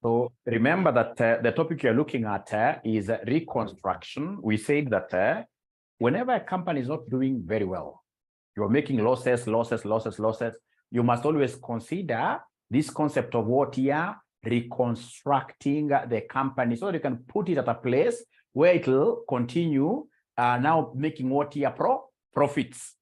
So remember that the topic you're looking at is reconstruction. We said that whenever a company is not doing very well, you're making losses, you must always consider this concept of what here, reconstructing the company so that you can put it at a place where it will continue now making what here, profits.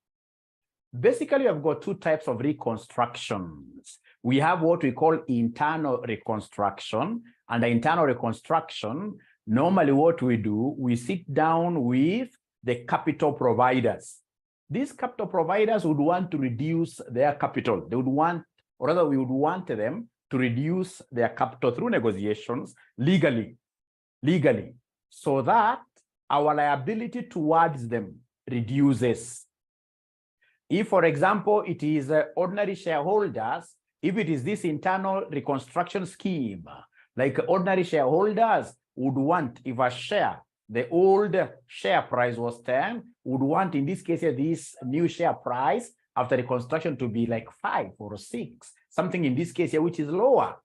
Basically, I've got two types of reconstructions. We have what we call internal reconstruction. And the internal reconstruction, normally what we do, we sit down with the capital providers. These capital providers would want to reduce their capital. They would want, or rather we would want them to reduce their capital through negotiations legally, so that our liability towards them reduces. If, for example, it is ordinary shareholders, if it is this internal reconstruction scheme, like ordinary shareholders would want, if a share, the old share price was 10, would want in this case this new share price after reconstruction to be like 5 or 6, something in this case here which is lower.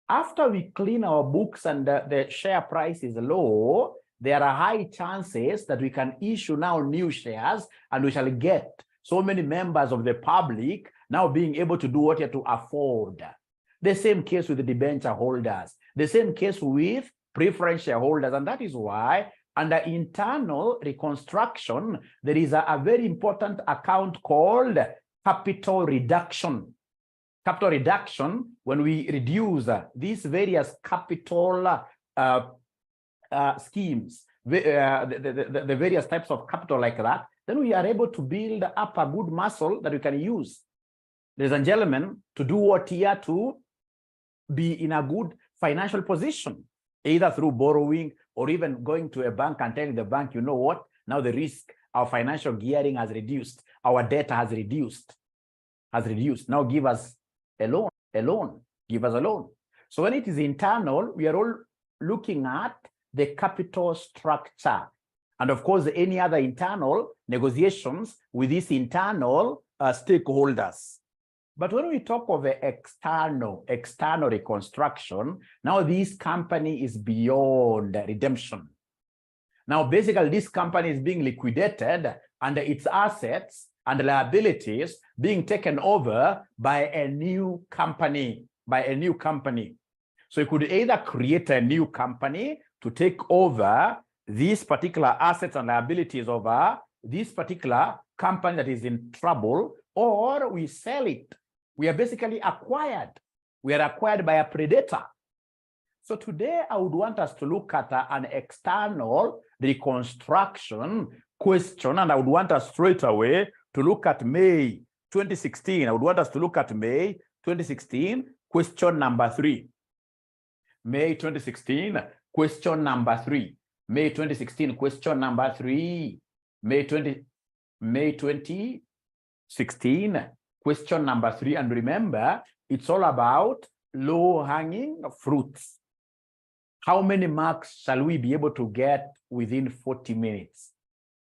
After we clean our books and the share price is low, there are high chances that we can issue now new shares and we shall get so many members of the public now being able to do what you have to afford. The same case with the debenture holders, the same case with preference shareholders. And that is why under internal reconstruction, there is a very important account called capital reduction. Capital reduction, when we reduce these various capital schemes, the various types of capital like that, then we are able to build up a good muscle that we can use, ladies and gentlemen, to do what here, to be in a good financial position, either through borrowing or even going to a bank and telling the bank, you know what, now the risk, our financial gearing has reduced, our debt has reduced. Now give us a loan, give us a loan. So when it is internal, we are all looking at the capital structure. And of course, any other internal negotiations with these internal stakeholders. But when we talk of the external reconstruction, now this company is beyond redemption. Now, basically, this company is being liquidated and its assets and liabilities being taken over by a new company, So you could either create a new company to take over these particular assets and liabilities over this particular company that is in trouble, or we sell it. We are basically acquired. We are acquired by a predator. So today I would want us to look at an external reconstruction question, and I would want us straight away to look at May 2016. I would want us to look at May 2016, question number 3. May 2016, question number 3. May 2016, question number 3. May 2016, question number 3. And remember, it's all about low-hanging fruits. How many marks shall we be able to get within 40 minutes?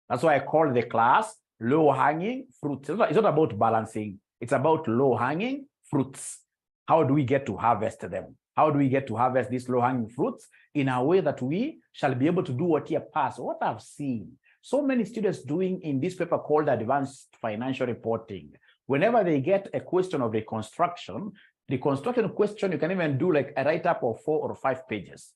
That's why I call the class low-hanging fruits. It's not about balancing. It's about low-hanging fruits. How do we get to harvest them? How do we get to harvest these low-hanging fruits in a way that we shall be able to do what here pass? What I've seen so many students doing in this paper called Advanced Financial Reporting, whenever they get a question of reconstruction question, you can even do like a write-up of 4 or 5 pages.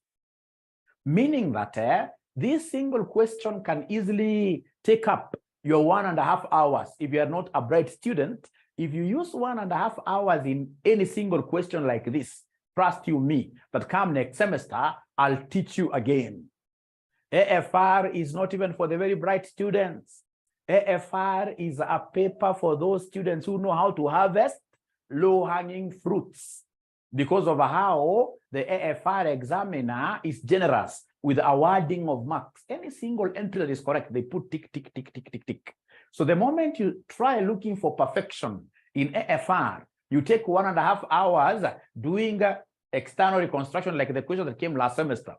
Meaning that this single question can easily take up your 1.5 hours. If you are not a bright student, if you use 1.5 hours in any single question like this, trust you me, that come next semester, I'll teach you again. AFR is not even for the very bright students. AFR is a paper for those students who know how to harvest low-hanging fruits, because of how the AFR examiner is generous with awarding of marks. Any single entry that is correct, they put tick, tick, tick, tick, tick, tick. So the moment you try looking for perfection in AFR, you take 1.5 hours doing external reconstruction like the question that came last semester.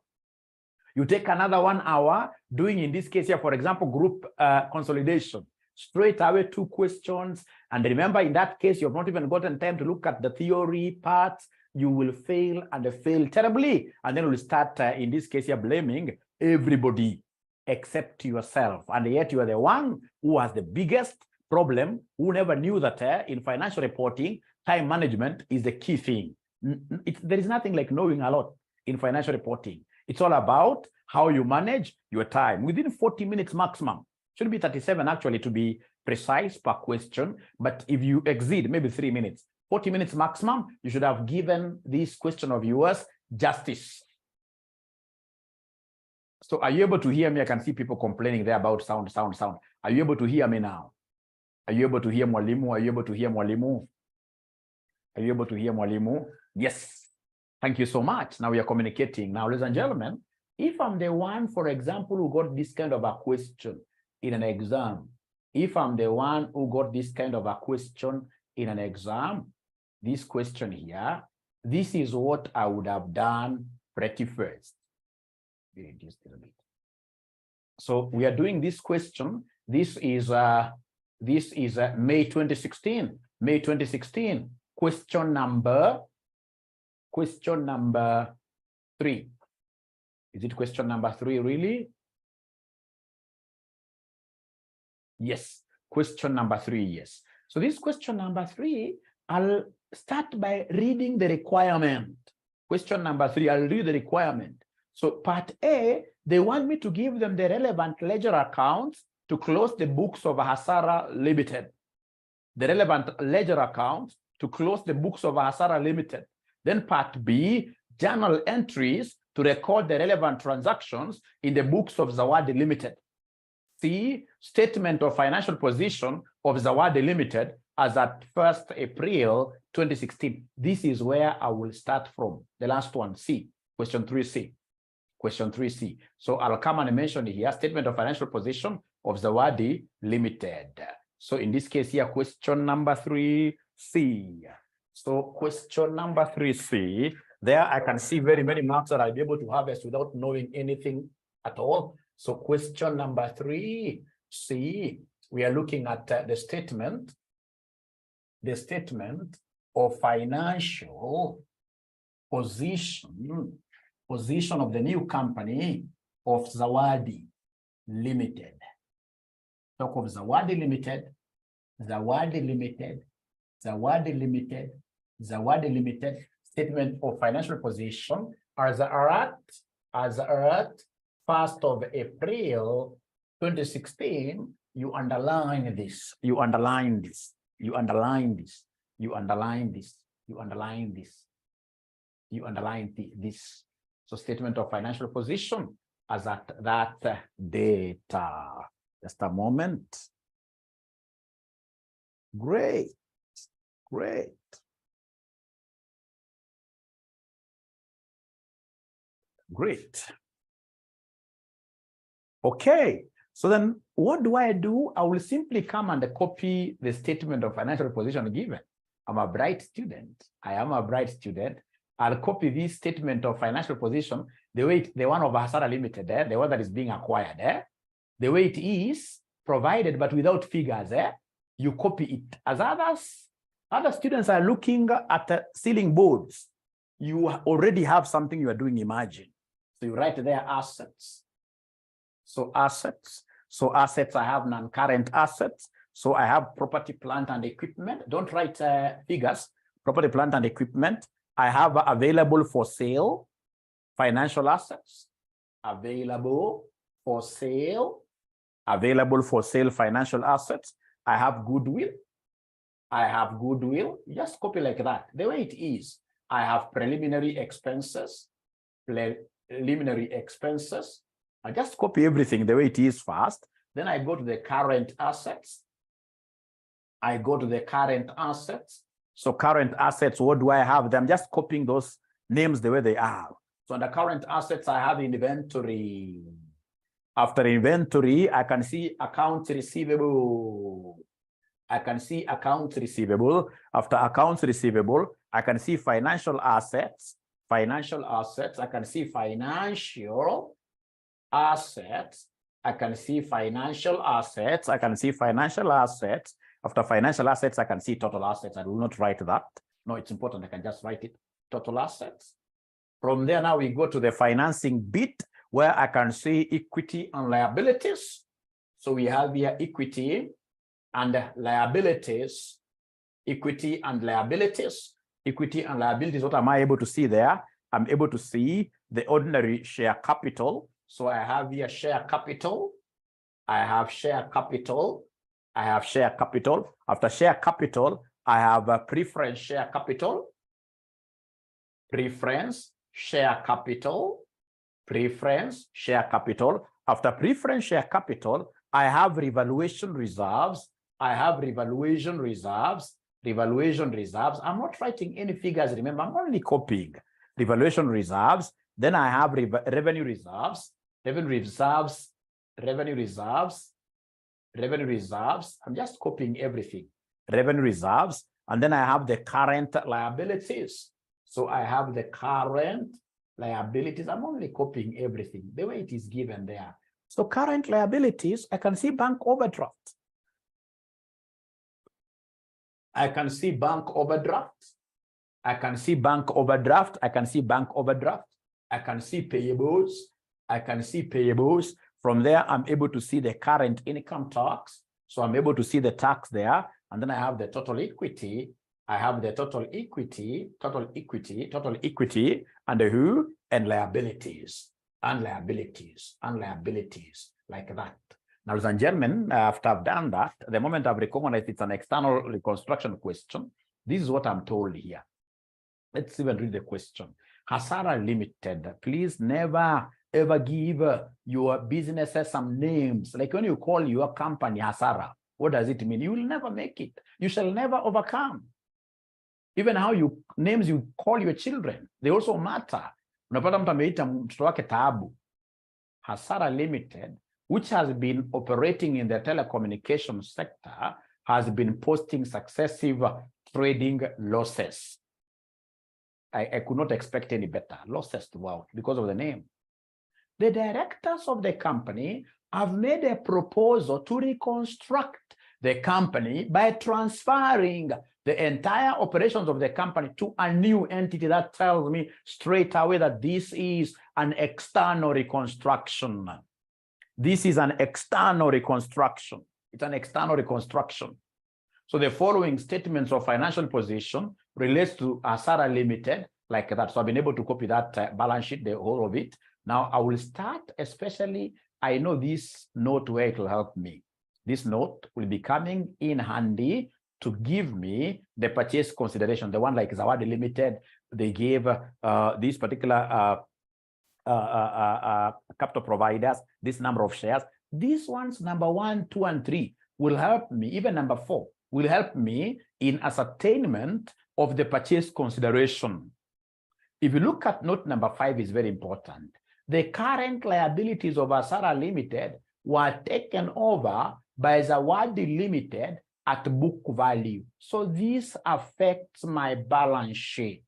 You take another 1 hour doing, in this case here, for example, group consolidation. Straight away 2 questions. And remember, in that case, you have not even gotten time to look at the theory parts, you will fail and fail terribly. And then we'll start, in this case, you're blaming everybody except yourself. And yet you are the one who has the biggest problem, who never knew that in financial reporting, time management is the key thing. There is nothing like knowing a lot in financial reporting. It's all about how you manage your time within 40 minutes maximum. Should be 37 actually to be precise per question. But if you exceed maybe 3 minutes, 40 minutes maximum, you should have given this question of yours justice. So are you able to hear me? I can see people complaining there about sound. Are you able to hear me now? Are you able to hear Mwalimu? Are you able to hear Mwalimu? Are you able to hear Mwalimu? Yes. Thank you so much. Now we are communicating. Now, ladies and gentlemen, if I'm the one, for example, who got this kind of a question in an exam, if I'm the one who got this kind of a question in an exam, this question here, this is what I would have done pretty first. Reduce a little bit. So we are doing this question. This is May 2016. May 2016. Question number 3. Is it question number 3 really? Yes, question number 3, yes. So this question number 3, I'll start by reading the requirement. Question number 3, I'll read the requirement. So part A, they want me to give them the relevant ledger accounts to close the books of Hasara Limited. The relevant ledger accounts to close the books of Hasara Limited. Then part B, journal entries to record the relevant transactions in the books of 𝘬𝗍𝗍 Limited. C, statement of financial position of 𝘬𝗍𝗍 Limited as at 1st April 2016. This is where I will start from. The last one, C, question 3C. Question 3C. So I'll come and mention here, statement of financial position of 𝘬𝗍𝗍 Limited. So in this case here, question number 3C. So question number 3C, there I can see very many marks that I'll be able to harvest without knowing anything at all. So question number 3C, we are looking at the statement of financial position of the new company of 𝘬𝗍𝗍 Limited. Talk of 𝘬𝗍𝗍 Limited, 𝘬𝗍𝗍 Limited, 𝘬𝗍𝗍 Limited, 𝘬𝗍𝗍 Limited, statement of financial position as at 1st of April 2016. You underline this, you underline this, you underline this, you underline this, you underline this, you underline this. So statement of financial position as at that data. Just a moment. Great. Great. Great. Okay. So then what do? I will simply come and copy the statement of financial position given. I'm a bright student. I am a bright student. I'll copy this statement of financial position, the one of Hasara Limited, the one that is being acquired, the way it is provided, but without figures. You copy it. As other students are looking at ceiling boards, you already have something you are doing, imagine. So you write there assets. So assets. So assets, I have non-current assets. So I have property, plant, and equipment. Don't write figures. Property, plant, and equipment. I have available for sale financial assets. Available for sale financial assets. I have goodwill. I have goodwill. Just copy like that. The way it is. I have preliminary expenses. Preliminary expenses. I just copy everything the way it is first. Then I go to the current assets. I go to the current assets. So current assets, what do I have? I'm just copying those names the way they are. So under current assets, I have inventory. After inventory, I can see accounts receivable. I can see accounts receivable. After accounts receivable, I can see financial assets. Financial assets. I can see financial assets. I can see financial assets. I can see financial assets. After financial assets, I can see total assets. I will not write that. No, it's important. I can just write it. total assets. From there, now we go to the financing bit where I can see equity and liabilities. So we have here equity and liabilities, equity and liabilities, equity and liabilities. What am I able to see there? I'm able to see the ordinary share capital. So I have here share capital. I have share capital. I have share capital. After share capital, I have a preference share capital. Preference share capital. Preference share capital. After preference share capital, I have revaluation reserves. I have revaluation reserves. Revaluation reserves. I'm not writing any figures. Remember, I'm only copying. Revaluation reserves. Then I have revenue reserves. Revenue reserves. Revenue reserves. Revenue reserves. I'm just copying everything. Revenue reserves. And then I have the current liabilities. So I have the current liabilities. I'm only copying everything the way it is given there. So current liabilities, I can see bank overdraft. I can see bank overdraft. I can see bank overdraft. I can see bank overdraft. I can see payables. I can see payables. From there, I'm able to see the current income tax. So I'm able to see the tax there. And then I have the total equity. I have the total equity, and the who? And liabilities, and liabilities, and liabilities, like that. Now, ladies and gentlemen, after I've done that, the moment I've recognized it's an external reconstruction question, this is what I'm told here. Let's even read the question. Hasara Limited, please never ever give your businesses some names. Like when you call your company Hasara, what does it mean? You will never make it. You shall never overcome. Even how you names you call your children, they also matter. Unapata mtu ameita mtoto wake Taabu. Hasara Limited, which has been operating in the telecommunication sector, has been posting successive trading losses. I could not expect any better. Losses throughout because of the name. The directors of the company have made a proposal to reconstruct the company by transferring the entire operations of the company to a new entity. That tells me straight away that this is an external reconstruction. This is an external reconstruction. It's an external reconstruction. So the following statements of financial position relates to Hasara Limited, like that. So I've been able to copy that balance sheet, the whole of it. Now I will start, especially, I know this note where it will help me. This note will be coming in handy to give me the purchase consideration, the one like Zawadi Limited, they gave this particular capital providers, this number of shares. These ones, number 1, 2, and 3, will help me, even number 4, will help me in ascertainment of the purchase consideration. If you look at note number 5, is very important. The current liabilities of Hasara Limited were taken over by Zawadi Limited at book value. So this affects my balance sheet.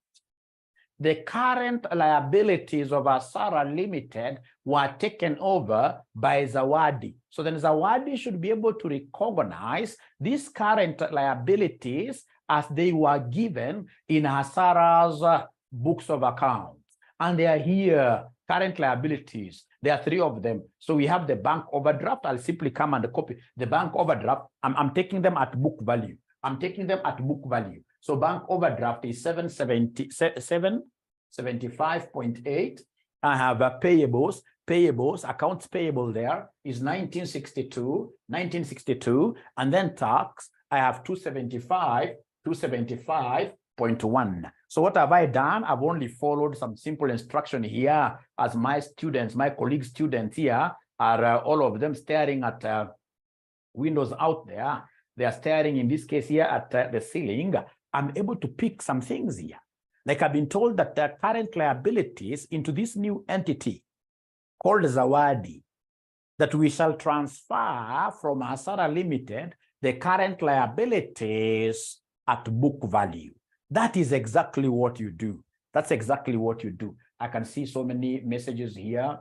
The current liabilities of Hasara Limited were taken over by Zawadi. So then Zawadi should be able to recognize these current liabilities as they were given in Hasara's books of accounts. And they are here, current liabilities. There are 3 of them. So we have the bank overdraft. I'll simply come and copy the bank overdraft. I'm taking them at book value. I'm taking them at book value. So bank overdraft is 775.8. I have payables. Payables, accounts payable there is 1962, and then tax, I have 275.1. So what have I done? I've only followed some simple instruction here as my students, my colleague students here are all of them staring at windows out there. They are staring, in this case here, at the ceiling. I'm able to pick some things here. Like I've been told that the current liabilities into this new entity called Zawadi, that we shall transfer from Hasara Limited the current liabilities at book value. That is exactly what you do. That's exactly what you do. I can see so many messages here.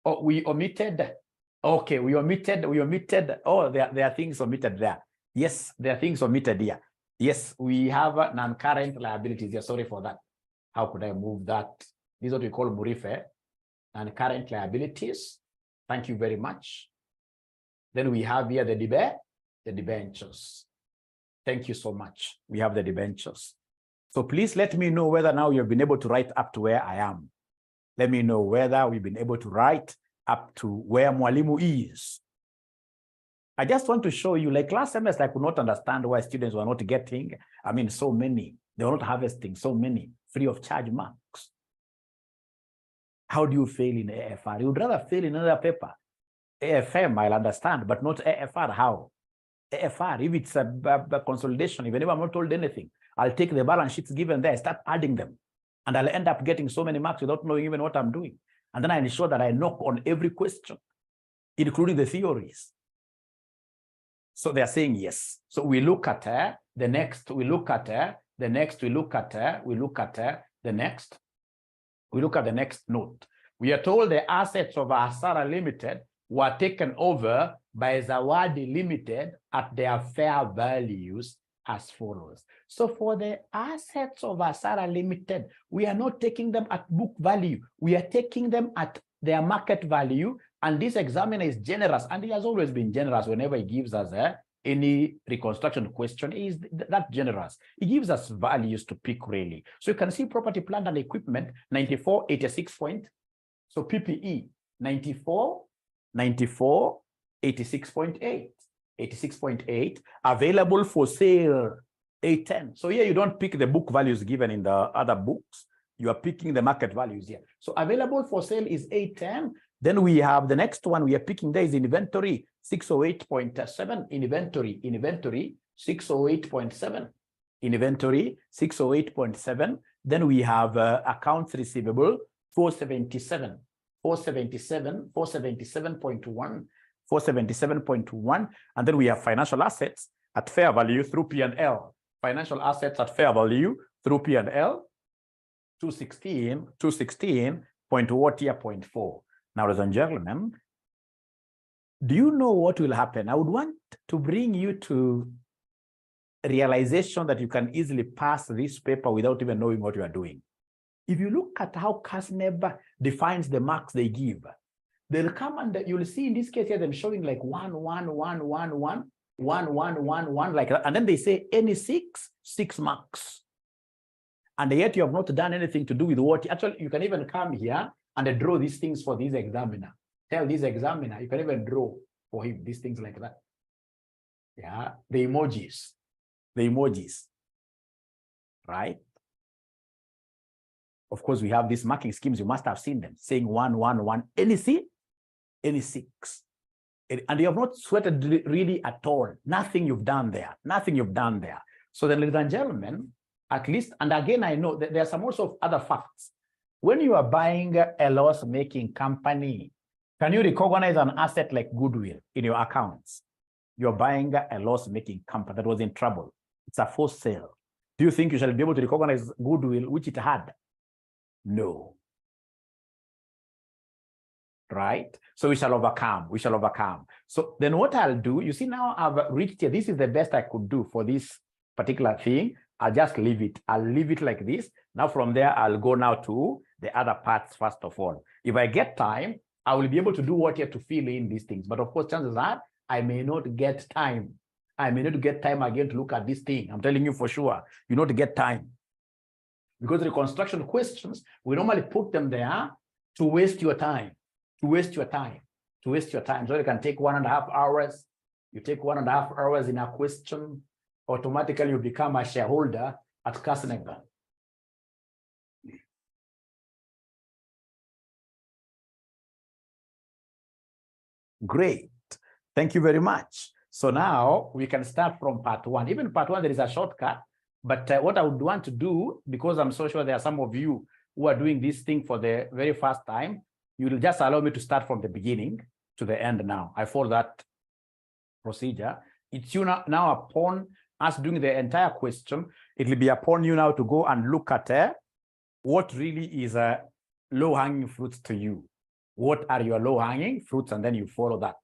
Oh, we omitted. Okay, we omitted. Oh, there are things omitted there. Yes, there are things omitted here. Yes, we have non-current liabilities. Yeah, sorry for that. How could I move that? This is what we call Murife, non-current liabilities. Thank you very much. Then we have here the debentures. Thank you so much. We have the debentures. So please let me know whether now you've been able to write up to where I am. Let me know whether we've been able to write up to where Mwalimu is. I just want to show you, like last semester, I could not understand why students were not getting, so many. They were not harvesting so many free of charge marks. How do you fail in AFR? You would rather fail in another paper. AFM, I'll understand, but not AFR. How? AFR, if it's a consolidation, even if I'm not told anything, I'll take the balance sheets given there, start adding them, and I'll end up getting so many marks without knowing even what I'm doing. And then I ensure that I knock on every question, including the theories. So they're saying yes. So we look at the next, we look at the next, we look at the next. We look at the next note. We are told the assets of Asara Limited were taken over by Zawadi Limited at their fair values as follows. So for the assets of Asara Limited, we are not taking them at book value. We are taking them at their market value. And this examiner is generous, and he has always been generous whenever he gives us any reconstruction question. He is that generous. He gives us values to pick really. So you can see property, plant and equipment, 94, 86 point. So PPE, 94, 86.8. 86.8, available for sale, 810. So here you don't pick the book values given in the other books. You are picking the market values here. So available for sale is 810. Then we have the next one we are picking there is inventory, 608.7. Inventory, 608.7. Inventory, 608.7. Then we have accounts receivable, 477. 477.1. 477.1, and then we have financial assets at fair value through P&L. Financial assets at fair value through P&L, 216.4. Now, ladies and gentlemen, do you know what will happen? I would want to bring you to a realization that you can easily pass this paper without even knowing what you are doing. If you look at how CASNEB defines the marks they give, they'll come and you'll see in this case here them showing like 1, 1, 1, 1, 1, 1, 1, 1, 1, like that. And then they say any 6 marks. And yet you have not done anything to do with what actually you can even come here and draw these things for this examiner. Tell this examiner, you can even draw for him these things like that. Yeah, the emojis, right? Of course, we have these marking schemes. You must have seen them saying 1, 1, 1, any 6. And you have not sweated really at all. Nothing you've done there. So then, ladies and gentlemen, at least, and again, I know that there are some also other facts. When you are buying a loss-making company, can you recognize an asset like goodwill in your accounts? You're buying a loss-making company that was in trouble. It's a forced sale. Do you think you shall be able to recognize goodwill which it had? No. Right? So we shall overcome. So then what I'll do, you see now I've reached here. This is the best I could do for this particular thing. I'll just leave it. I'll leave it like this. Now from there, I'll go now to the other parts first of all. If I get time, I will be able to do what here to fill in these things. But of course, chances are I may not get time. I may not get time again to look at this thing. I'm telling you for sure, you not get time. Because reconstruction questions, we normally put them there to waste your time. So it can take 1.5 hours. You take 1.5 hours in a question, automatically you become a shareholder at CASNEB. Great. Thank you very much. So now we can start from part 1. Even part 1, there is a shortcut. But what I would want to do, because I'm so sure there are some of you who are doing this thing for the very first time, you will just allow me to start from the beginning to the end now. I follow that procedure. It's you now upon us doing the entire question, it will be upon you now to go and look at what really is low-hanging fruits to you. What are your low-hanging fruits? And then you follow that.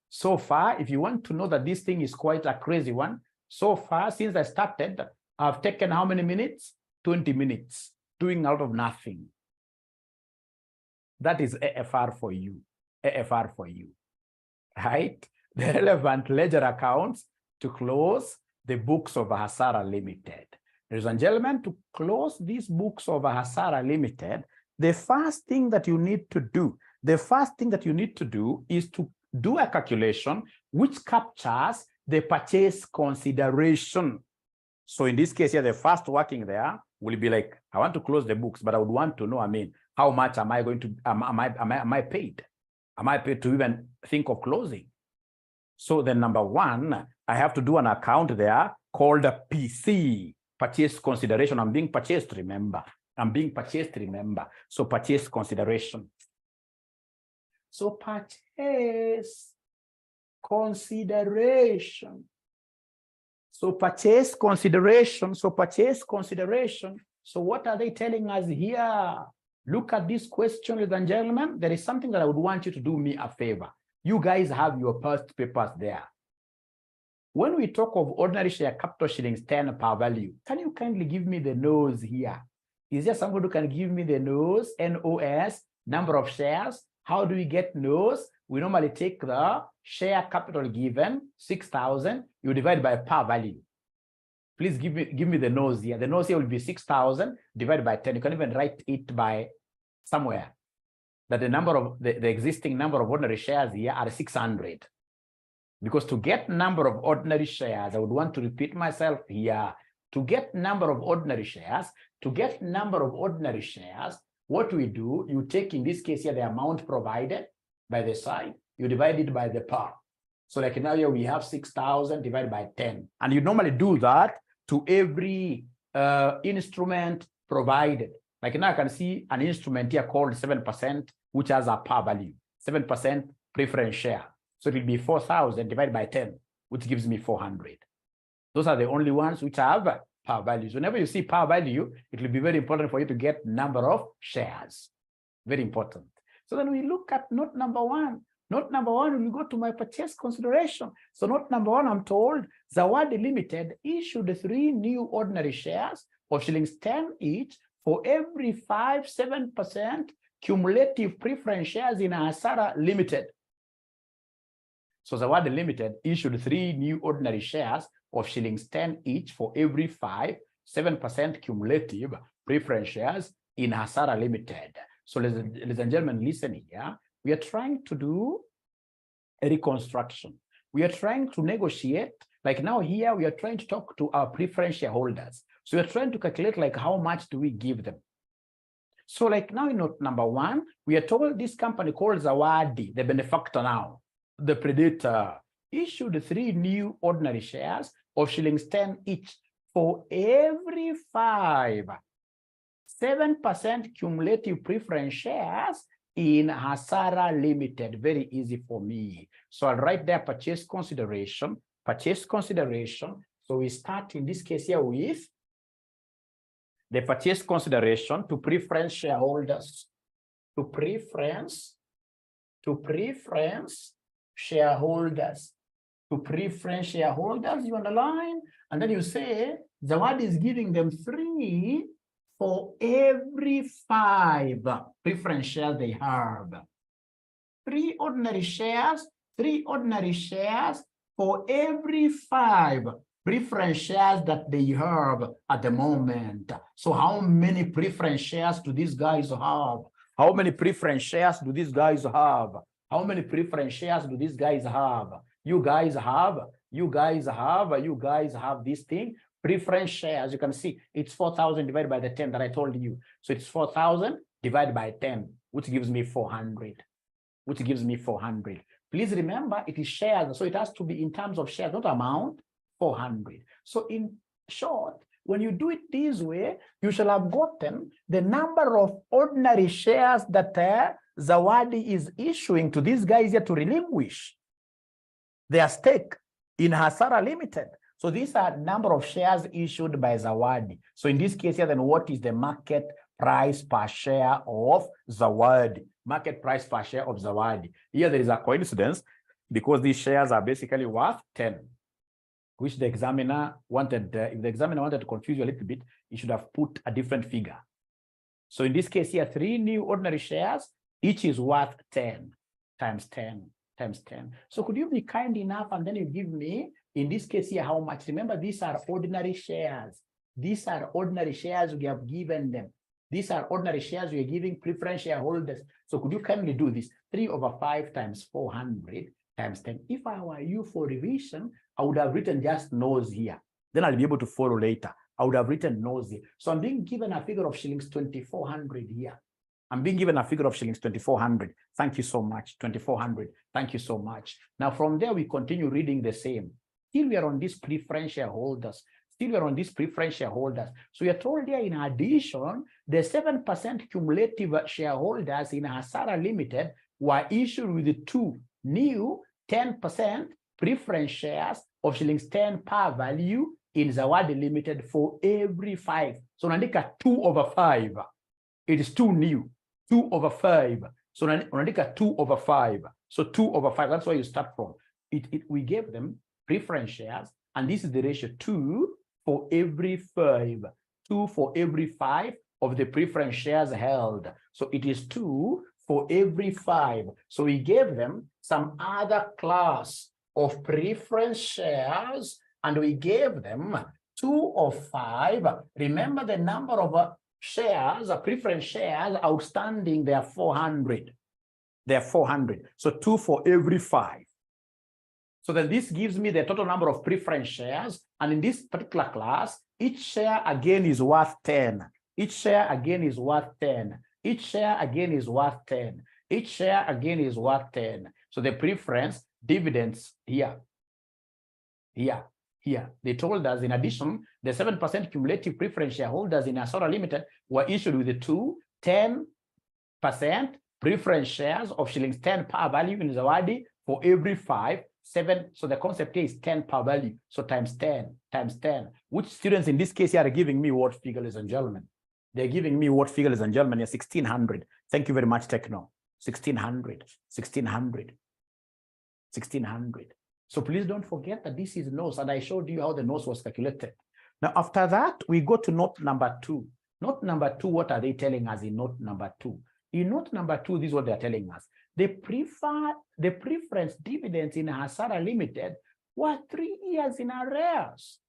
So far, if you want to know that this thing is quite a crazy one, So far, since I started, I've taken how many minutes? 20 minutes, doing out of nothing. That is AFR for you, AFR for you, right? The relevant ledger accounts to close the books of 𝗀𝗃𝗃 Limited. Ladies and gentlemen, to close these books of 𝗀𝗃𝗃 Limited, the first thing that you need to do, is to do a calculation which captures the purchase consideration. So in this case here, the first working there will be like, I want to close the books, but I would want to know, how much am I going to, am I paid? Am I paid to even think of closing? So then number one, I have to do an account there called a PC, purchase consideration. I'm being purchased, remember. So purchase consideration. So purchase consideration. So what are they telling us here? Look at this question, ladies and gentlemen. There is something that I would want you to do me a favor. You guys have your past papers there. When we talk of ordinary share capital �10 per value, can you kindly give me the nose here? Is there someone who can give me the nose, NOS, number of shares? How do we get nose? We normally take the share capital given, 6,000, you divide by par value. Please give me the nose here. The nose here will be 6,000 divided by 10. You can even write it by somewhere. That the number of the existing number of ordinary shares here are 600. Because to get number of ordinary shares, I would want to repeat myself here. To get number of ordinary shares, what we do, you take in this case here the amount provided by the side, you divide it by the par. So like now here we have 6,000 divided by 10. And you normally do that to every instrument provided. Like now I can see an instrument here called 7%, which has a par value, 7% preference share. So it will be 4,000 divided by 10, which gives me 400. Those are the only ones which have par values. Whenever you see par value, it will be very important for you to get number of shares. Very important. So then we look at note number one. Note number one, we go to my purchase consideration. So note number one, I'm told 𝗀𝗃𝗃 Limited issued 3 new ordinary shares of �10 each for every 7% cumulative preference shares in 𝗀𝗃𝗃 Limited. So 𝗀𝗃𝗃 Limited issued 3 new ordinary shares of �10 each for every 7% cumulative preference shares in 𝗀𝗃𝗃 Limited. So ladies and gentlemen, listen here. We are trying to do a reconstruction. We are trying to negotiate. Like now here, we are trying to talk to our preference shareholders. So we are trying to calculate like how much do we give them. So like now in note number one, we are told this company called 𝗀𝗃𝗃, the benefactor now, the predator, issued 3 new ordinary shares of �10 each for every 7% cumulative preference shares in 𝗀𝗃𝗃 Limited. Very easy for me. So I'll write there purchase consideration. So we start in this case here with the purchase consideration to preference shareholders. To preference shareholders, you underline, and then you say 𝗀𝗃𝗃 is giving them 3 for every 5 preference shares they have. 3 ordinary shares for every 5 preference shares that they have at the moment. So how many preference shares do these guys have? How many preference shares do these guys have? How many preference shares do these guys have? You guys have this thing. Preference shares, you can see it's 4,000 divided by the 10 that I told you. So it's 4,000 divided by 10, which gives me 400. Please remember it is shares, so it has to be in terms of shares, not amount, 400. So in short, when you do it this way, you shall have gotten the number of ordinary shares that 𝗀𝗃𝗃 is issuing to these guys here to relinquish their stake in 𝗀𝗃𝗃 Limited. So these are number of shares issued by 𝗀𝗃𝗃. So in this case here, then what is the market price per share of 𝗀𝗃𝗃? Market price per share of 𝗀𝗃𝗃. Here there is a coincidence because these shares are basically worth 10. which the examiner wanted, if the examiner wanted to confuse you a little bit, he should have put a different figure. So in this case here, 3 new ordinary shares, each is worth 10 times 10 times 10. So could you be kind enough and then you give me, in this case here, how much? Remember, these are ordinary shares. These are ordinary shares we have given them. These are ordinary shares we are giving preference shareholders. So could you kindly do this? 3/5 times 400 times 10. If I were you for revision, I would have written just nose here. Then I'll be able to follow later. I would have written nose here. So I'm being given a figure of shillings 2,400 here. I'm being given a figure of shillings 2,400. Thank you so much. 2,400. Thank you so much. Now from there, we continue reading the same. Still, we are on these preference shareholders. Still, we are on these preference shareholders. So we are told here, in addition, the 7% cumulative shareholders in Hasara Limited were issued with the 2 new 10% preference shares of shillings 10 par value in 𝘊𝑚𝑑𝑒 Limited for every 5. So unaandika 2/5. It is 2 new, 2/5. So unaandika 2/5. So 2/5. That's where you start from. We gave them preference shares, and this is the ratio 2 for every 5. 2 for every 5 of the preference shares held. So it is 2 for every 5. So we gave them some other class of preference shares, and we gave them 2 of 5. Remember the number of shares, preference shares outstanding, they are 400. They are 400. So 2 for every 5. So then this gives me the total number of preference shares. And in this particular class, each share again is worth 10. Each share again is worth 10. Each share again is worth 10. Each share again is worth 10. So the preference dividends here. They told us, in addition, the 7% cumulative preference shareholders in Hasara Limited were issued with the 2 10% preference shares of shillings 10 par value in 𝘊𝑚𝑑𝑒 for every 5. 7. So the concept here is 10 per value. So times 10 times 10. Which students in this case here are giving me what figure, ladies and gentlemen? They're giving me what figure, ladies and gentlemen? Yeah, 1,600. Thank you very much, Techno. 1,600. 1,600. 1,600. So please don't forget that this is nose, and I showed you how the nose was calculated. Now, after that, we go to note number 2. Note number 2, what are they telling us in note number 2? In note number 2, this is what they're telling us. The preference dividends in Hasara Limited were 3 years in arrears.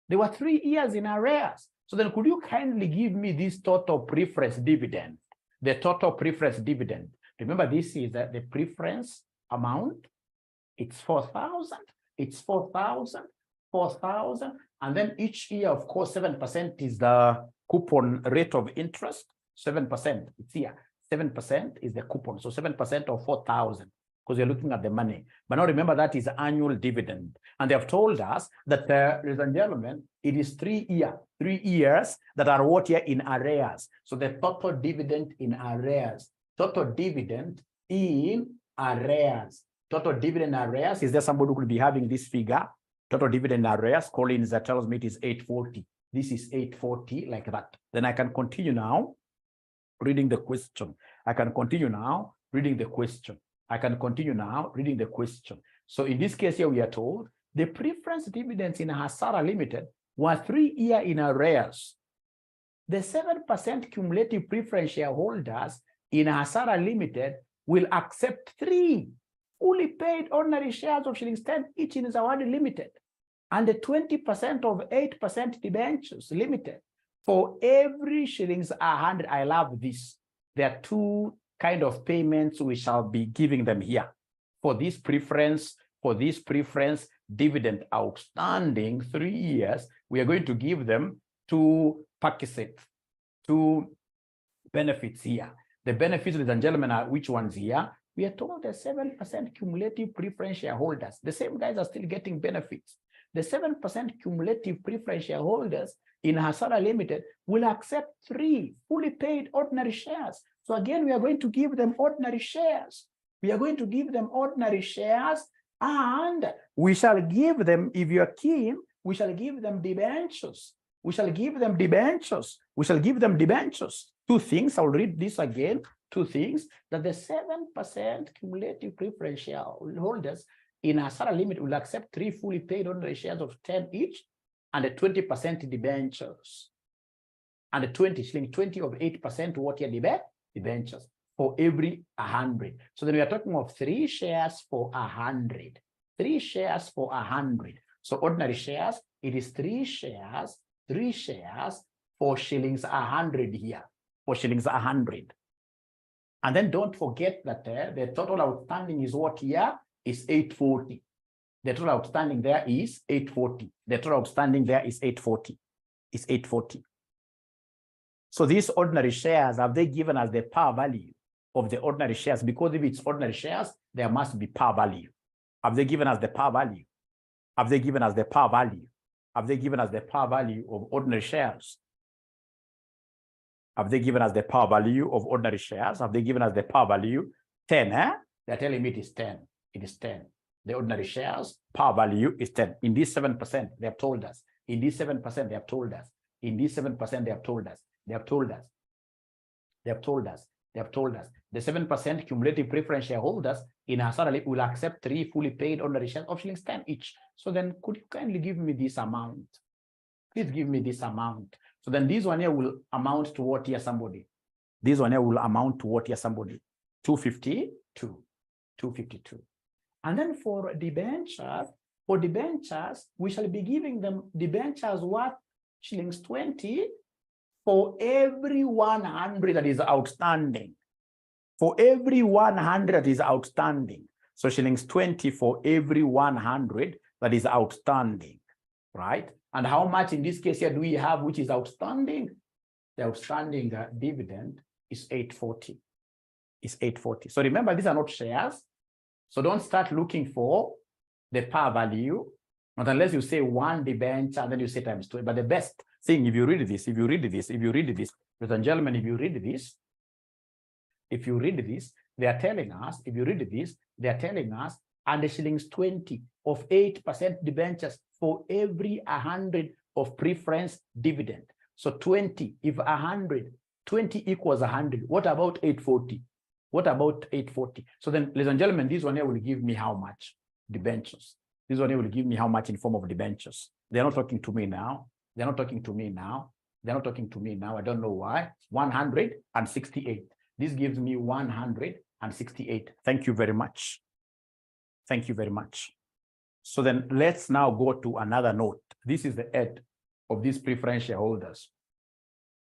They were 3 years in arrears. So then could you kindly give me this total preference dividend? The total preference dividend. Remember, this is the preference amount. It's 4,000. It's 4,000, 4,000. And then each year, of course, 7% is the coupon rate of interest. 7%. It's here. 7% is the coupon. So 7% of 4,000, because you're looking at the money. But now remember, that is annual dividend. And they have told us that, ladies and gentlemen, it is 3 years that are what here in arrears. So the total dividend in arrears. Total dividend in arrears. Total dividend arrears. Is there somebody who could be having this figure? Total dividend arrears. Collins that tells me it is 840. This is 840, like that. Then I can continue now reading the question. I can continue now reading the question. I can continue now reading the question. So in this case here, we are told the preference dividends in Hasara Limited were 3 years in arrears. The 7% cumulative preference shareholders in Hasara Limited will accept 3 fully paid ordinary shares of shillings 10 each in 𝘊𝑚𝑑𝑒 Limited, and the 20% of 8% debentures limited for every shillings 100. I love this. There are 2 kind of payments we shall be giving them here. For this preference dividend outstanding 3 years, we are going to give them 2 packages, 2 benefits here. The benefits, ladies and gentlemen, are which ones here? We are told the 7% cumulative preference shareholders, the same guys are still getting benefits. The 7% cumulative preference shareholders in Hasara Limited will accept 3 fully paid ordinary shares. So again, we are going to give them ordinary shares. We are going to give them ordinary shares, and we shall give them, if you are keen, we shall give them debentures. We shall give them debentures. We shall give them debentures. 2 things, I'll read this again. 2 things, that the 7% cumulative preference shareholders in Hasara limit, we'll accept 3 fully paid ordinary shares of 10 each and a 20% debentures. And the 20 of 8% what year debentures for every 100. So then we are talking of 3 shares for 100. 3 shares for 100. So ordinary shares, it is 3 shares for shillings 100 here. For shillings 100. And then don't forget that the total outstanding is what here is 840. The total outstanding there is 840. The total outstanding there is 840. Is 840. So these ordinary shares, have they given us the par value of the ordinary shares? Because if it's ordinary shares, there must be par value. Have they given us the par value? Have they given us the par value? Have they given us the par value of ordinary shares? Have they given us the par value of ordinary shares? Have they given us the par value? 10, eh? They're telling me it is 10. It is 10. The ordinary shares, par value is 10. In this 7%, they have told us. In this 7%, they have told us. In this 7%, they have told us. They have told us. They have told us. They have told us. The 7% cumulative preference shareholders in Hasara will accept 3 fully paid ordinary shares of shillings 10 each. So then could you kindly give me this amount? Please give me this amount. So then this one here will amount to what here, somebody? This one here will amount to what here, somebody? 252. 252. And then for debentures, we shall be giving them debentures worth shillings 20 for every 100 that is outstanding. For every 100 that is outstanding. So shillings 20 for every 100 that is outstanding, right? And how much in this case here do we have which is outstanding? The outstanding dividend is 840. Is 840. So remember, these are not shares. So don't start looking for the par value, not unless you say 1 debenture and then you say times 2. But the best thing, if you read this, ladies and gentlemen, if you read this, they are telling us, if you read this, they are telling us, and the shillings 20 of 8% debentures for every 100 of preference dividend. So 20, if 100, 20 equals 100. What about 840? What about 840? So then, ladies and gentlemen, this one here will give me how much? Debentures. This one here will give me how much in form of debentures. They're not talking to me now. They're not talking to me now. They're not talking to me now. I don't know why. 168. This gives me 168. Thank you very much. Thank you very much. So then let's now go to another note. This is the head of these preference shareholders.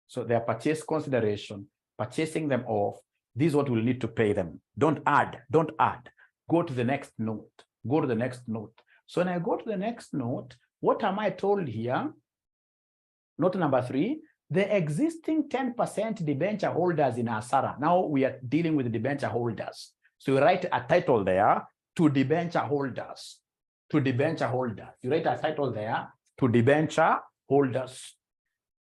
So their purchase consideration, purchasing them off, this is what we'll need to pay them. Don't add, don't add. Go to the next note. Go to the next note. So when I go to the next note, what am I told here? Note number 3, the existing 10% debenture holders in Hasara. Now we are dealing with the debenture holders. So you write a title there to debenture holders. To debenture holders. You write a title there to debenture holders.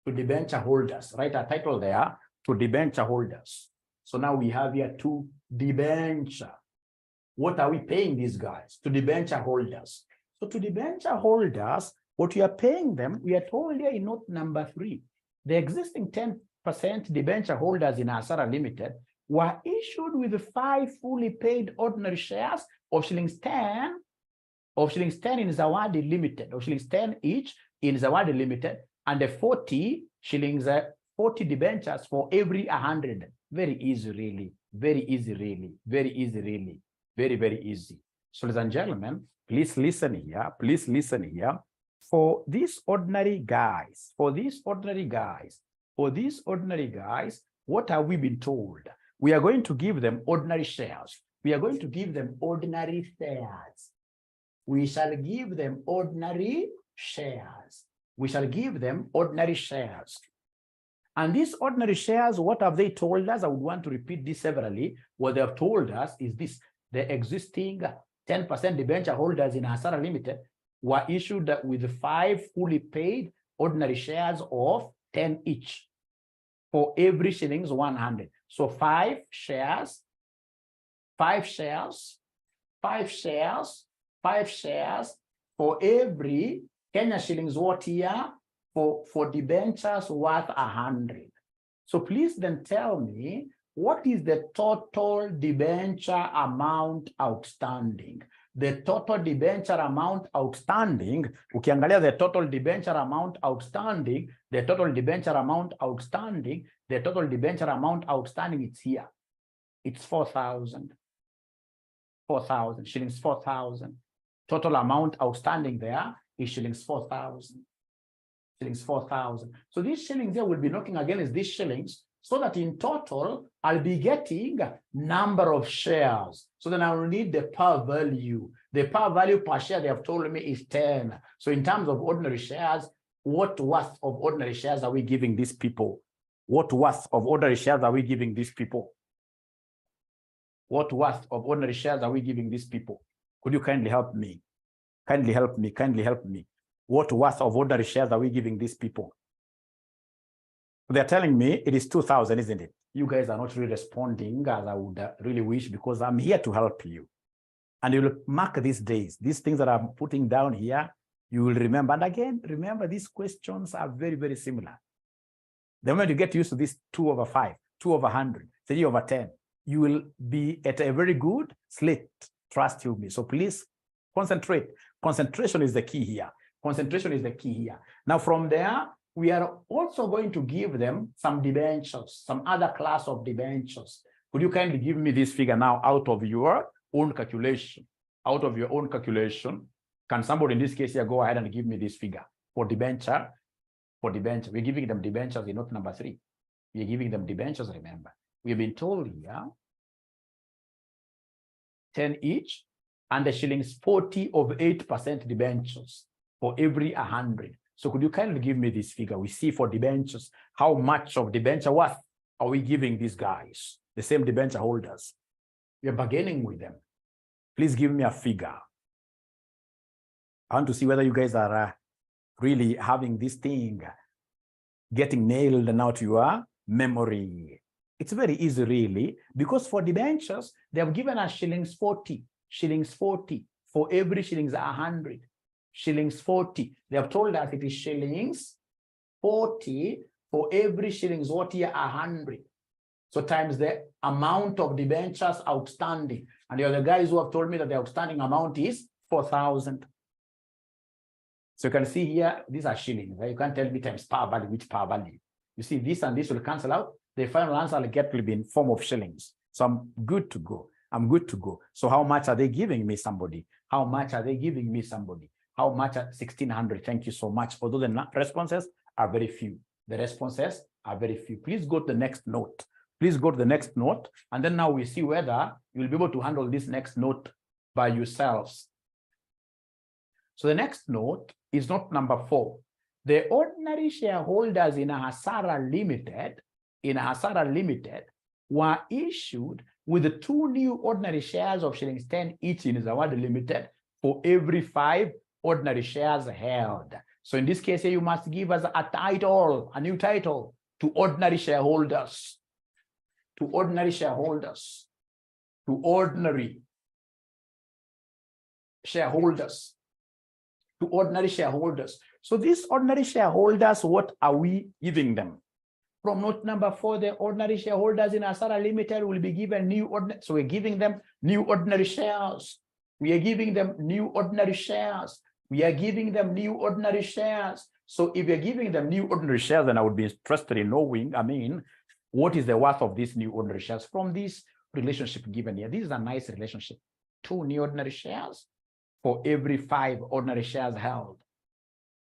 To debenture holders. Write a title there to debenture holders. So now we have here to debenture. What are we paying these guys? To debenture holders. So to debenture holders, what we are paying them, we are told here in note number 3, the existing 10% debenture holders in Hasara Limited were issued with 5 fully paid ordinary shares of shillings 10 in Zawadi Limited, of shillings 10 each in Zawadi Limited, and the 40 shillings, 40 debentures for every 100. Very easy, really. Very easy, really. Very easy, really. Very, very easy. So, ladies and gentlemen, please listen here. Please listen here. For these ordinary guys, what have we been told? We are going to give them ordinary shares. We are going to give them ordinary shares. We shall give them ordinary shares. We shall give them ordinary shares. And these ordinary shares, what have they told us? I would want to repeat this severally. What they have told us is this: the existing 10% debenture holders in Hasara Limited were issued with 5 fully paid ordinary shares of 10 each for every shillings 100. So 5 shares for every Kenya shillings what here for debentures worth 100. So please then tell me, what is the total debenture amount outstanding? the total debenture amount outstanding, ukiangalia the total debenture amount outstanding, the total debenture amount outstanding, the total debenture amount outstanding, it's here. It's 4,000. 4,000, shillings 4,000. Total amount outstanding there is shillings 4,000. Shillings 4,000. So these shillings here will be knocking against these shillings, so that in total, I'll be getting number of shares. So then I will need the par value. The par value per share they have told me is 10. So in terms of ordinary shares, what worth of ordinary shares are we giving these people? What worth of ordinary shares are we giving these people? What worth of ordinary shares are we giving these people? Could you kindly help me? Kindly help me, kindly help me. What worth of ordinary shares are we giving these people? They're telling me it is 2,000, isn't it? You guys are not really responding as I would really wish, because I'm here to help you. And you will mark these days, these things that I'm putting down here, you will remember. And again, remember, these questions are very, very similar. The moment you get used to this 2/5, 2/100, 3/10, you will be at a very good slate, trust you me. So please concentrate. Concentration is the key here. Concentration is the key here. Now from there, we are also going to give them some debentures, some other class of debentures. Could you kindly give me this figure now out of your own calculation? Out of your own calculation, can somebody in this case here go ahead and give me this figure for debenture? For debenture, we're giving them debentures in note number 3. We're giving them debentures, remember. We've been told here 10 each, and the shillings 40 of 8% debentures for every 100. So could you kindly give me this figure? We see for debentures, how much of debenture worth are we giving these guys, the same debenture holders? We are bargaining with them. Please give me a figure. I want to see whether you guys are really having this thing getting nailed now to your memory. It's very easy, really, because for debentures, they have given us shillings 40 for every shillings 100. Shillings 40. They have told us it is shillings 40 for every shillings what here 100. So times the amount of debentures outstanding. And the other guys who have told me that the outstanding amount is 4,000. So you can see here, these are shillings. Right? You can't tell me times par value, which par value. You see this and this will cancel out. The final answer I'll get will be in form of shillings. So I'm good to go. I'm good to go. So how much are they giving me, somebody? How much are they giving me, somebody? How much? 1,600. Thank you so much. Although the responses are very few. The responses are very few. Please go to the next note. Please go to the next note. And then now we see whether you'll be able to handle this next note by yourselves. So the next note is note number 4. The ordinary shareholders in 𝗀𝗃𝗃 Limited, were issued with 2 new ordinary shares of shillings 10 each in 𝗀𝗃𝗃 Limited for every 5 ordinary shares held. So in this case, you must give us a title, a new title to ordinary shareholders. To ordinary shareholders. To ordinary shareholders. To ordinary shareholders. So these ordinary shareholders, what are we giving them? From note number 4, the ordinary shareholders in 𝗀𝗃𝗃 Limited will be given new ordinary. So we're giving them new ordinary shares. We are giving them new ordinary shares. We are giving them new ordinary shares. So if you're giving them new ordinary shares, then I would be interested in knowing, what is the worth of these new ordinary shares from this relationship given here? This is a nice relationship. 2 new ordinary shares for every 5 ordinary shares held.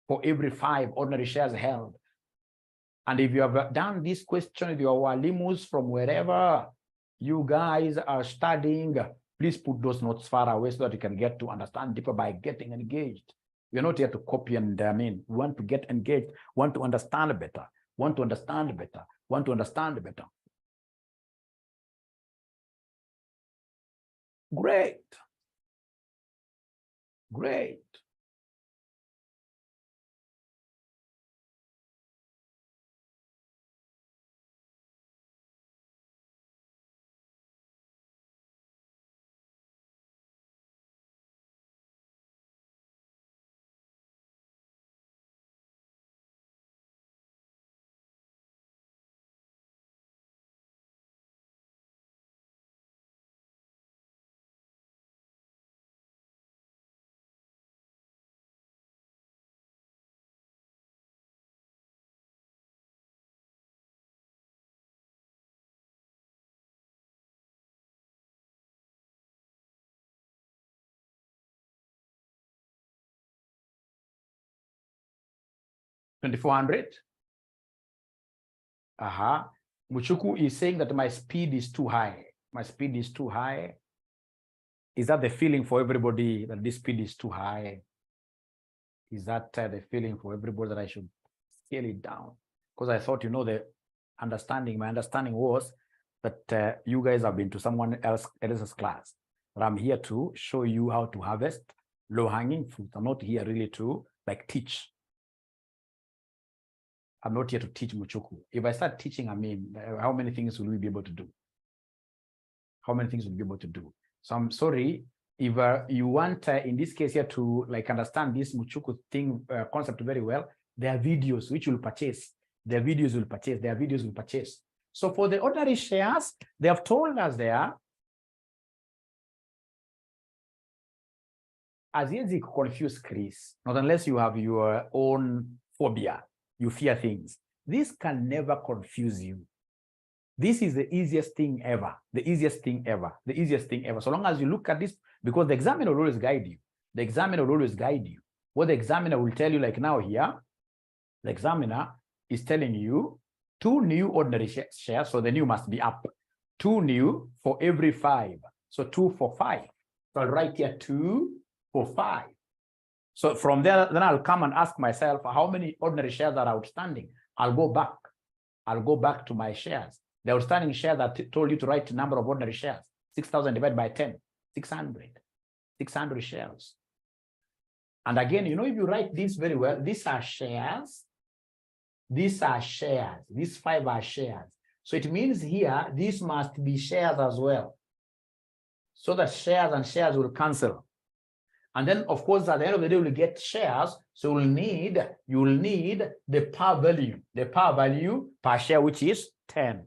For every 5 ordinary shares held. And if you have done this question with your walimus from wherever you guys are studying, please put those notes far away so that you can get to understand deeper by getting engaged. We're not here to copy and we want to get engaged, want to understand better, want to understand better, want to understand better. Great. Great. 2,400. 𝗀𝗂𝗰𝗂𝗃 is saying that my speed is too high. My speed is too high. Is that the feeling for everybody that this speed is too high? Is that the feeling for everybody that I should scale it down? Because I thought, the understanding, my understanding was that you guys have been to someone else's class. But I'm here to show you how to harvest low-hanging fruit. I'm not here really to teach. I'm not here to teach 𝗀𝗂𝗃. If I start teaching, how many things will we be able to do? How many things will we be able to do? So I'm sorry, if you want, in this case here, to understand this 𝗀𝗂𝗃 thing concept very well, there are videos which you'll purchase. There are videos you'll purchase. There are videos you'll purchase. So for the ordinary shares, they have told us there, as easy to confuse Chris, not unless you have your own phobia, you fear things. This can never confuse you. This is the easiest thing ever, the easiest thing ever, the easiest thing ever. So long as you look at this, because the examiner will always guide you. The examiner will always guide you. What the examiner will tell you, like now here, the examiner is telling you 2 new ordinary shares, so the new must be up. 2 new for every 5. So 2 for 5. So I'll write here 2 for 5. So from there, then I'll come and ask myself, how many ordinary shares are outstanding? I'll go back. I'll go back to my shares. The outstanding share that told you to write the number of ordinary shares. 6,000 divided by 10, 600. 600 shares. And again, if you write this very well, these are shares. These are shares. These 5 are shares. So it means here, these must be shares as well. So that shares and shares will cancel. And then, of course, at the end of the day, we'll get shares. So you will need the par value. The par value per share, which is 10.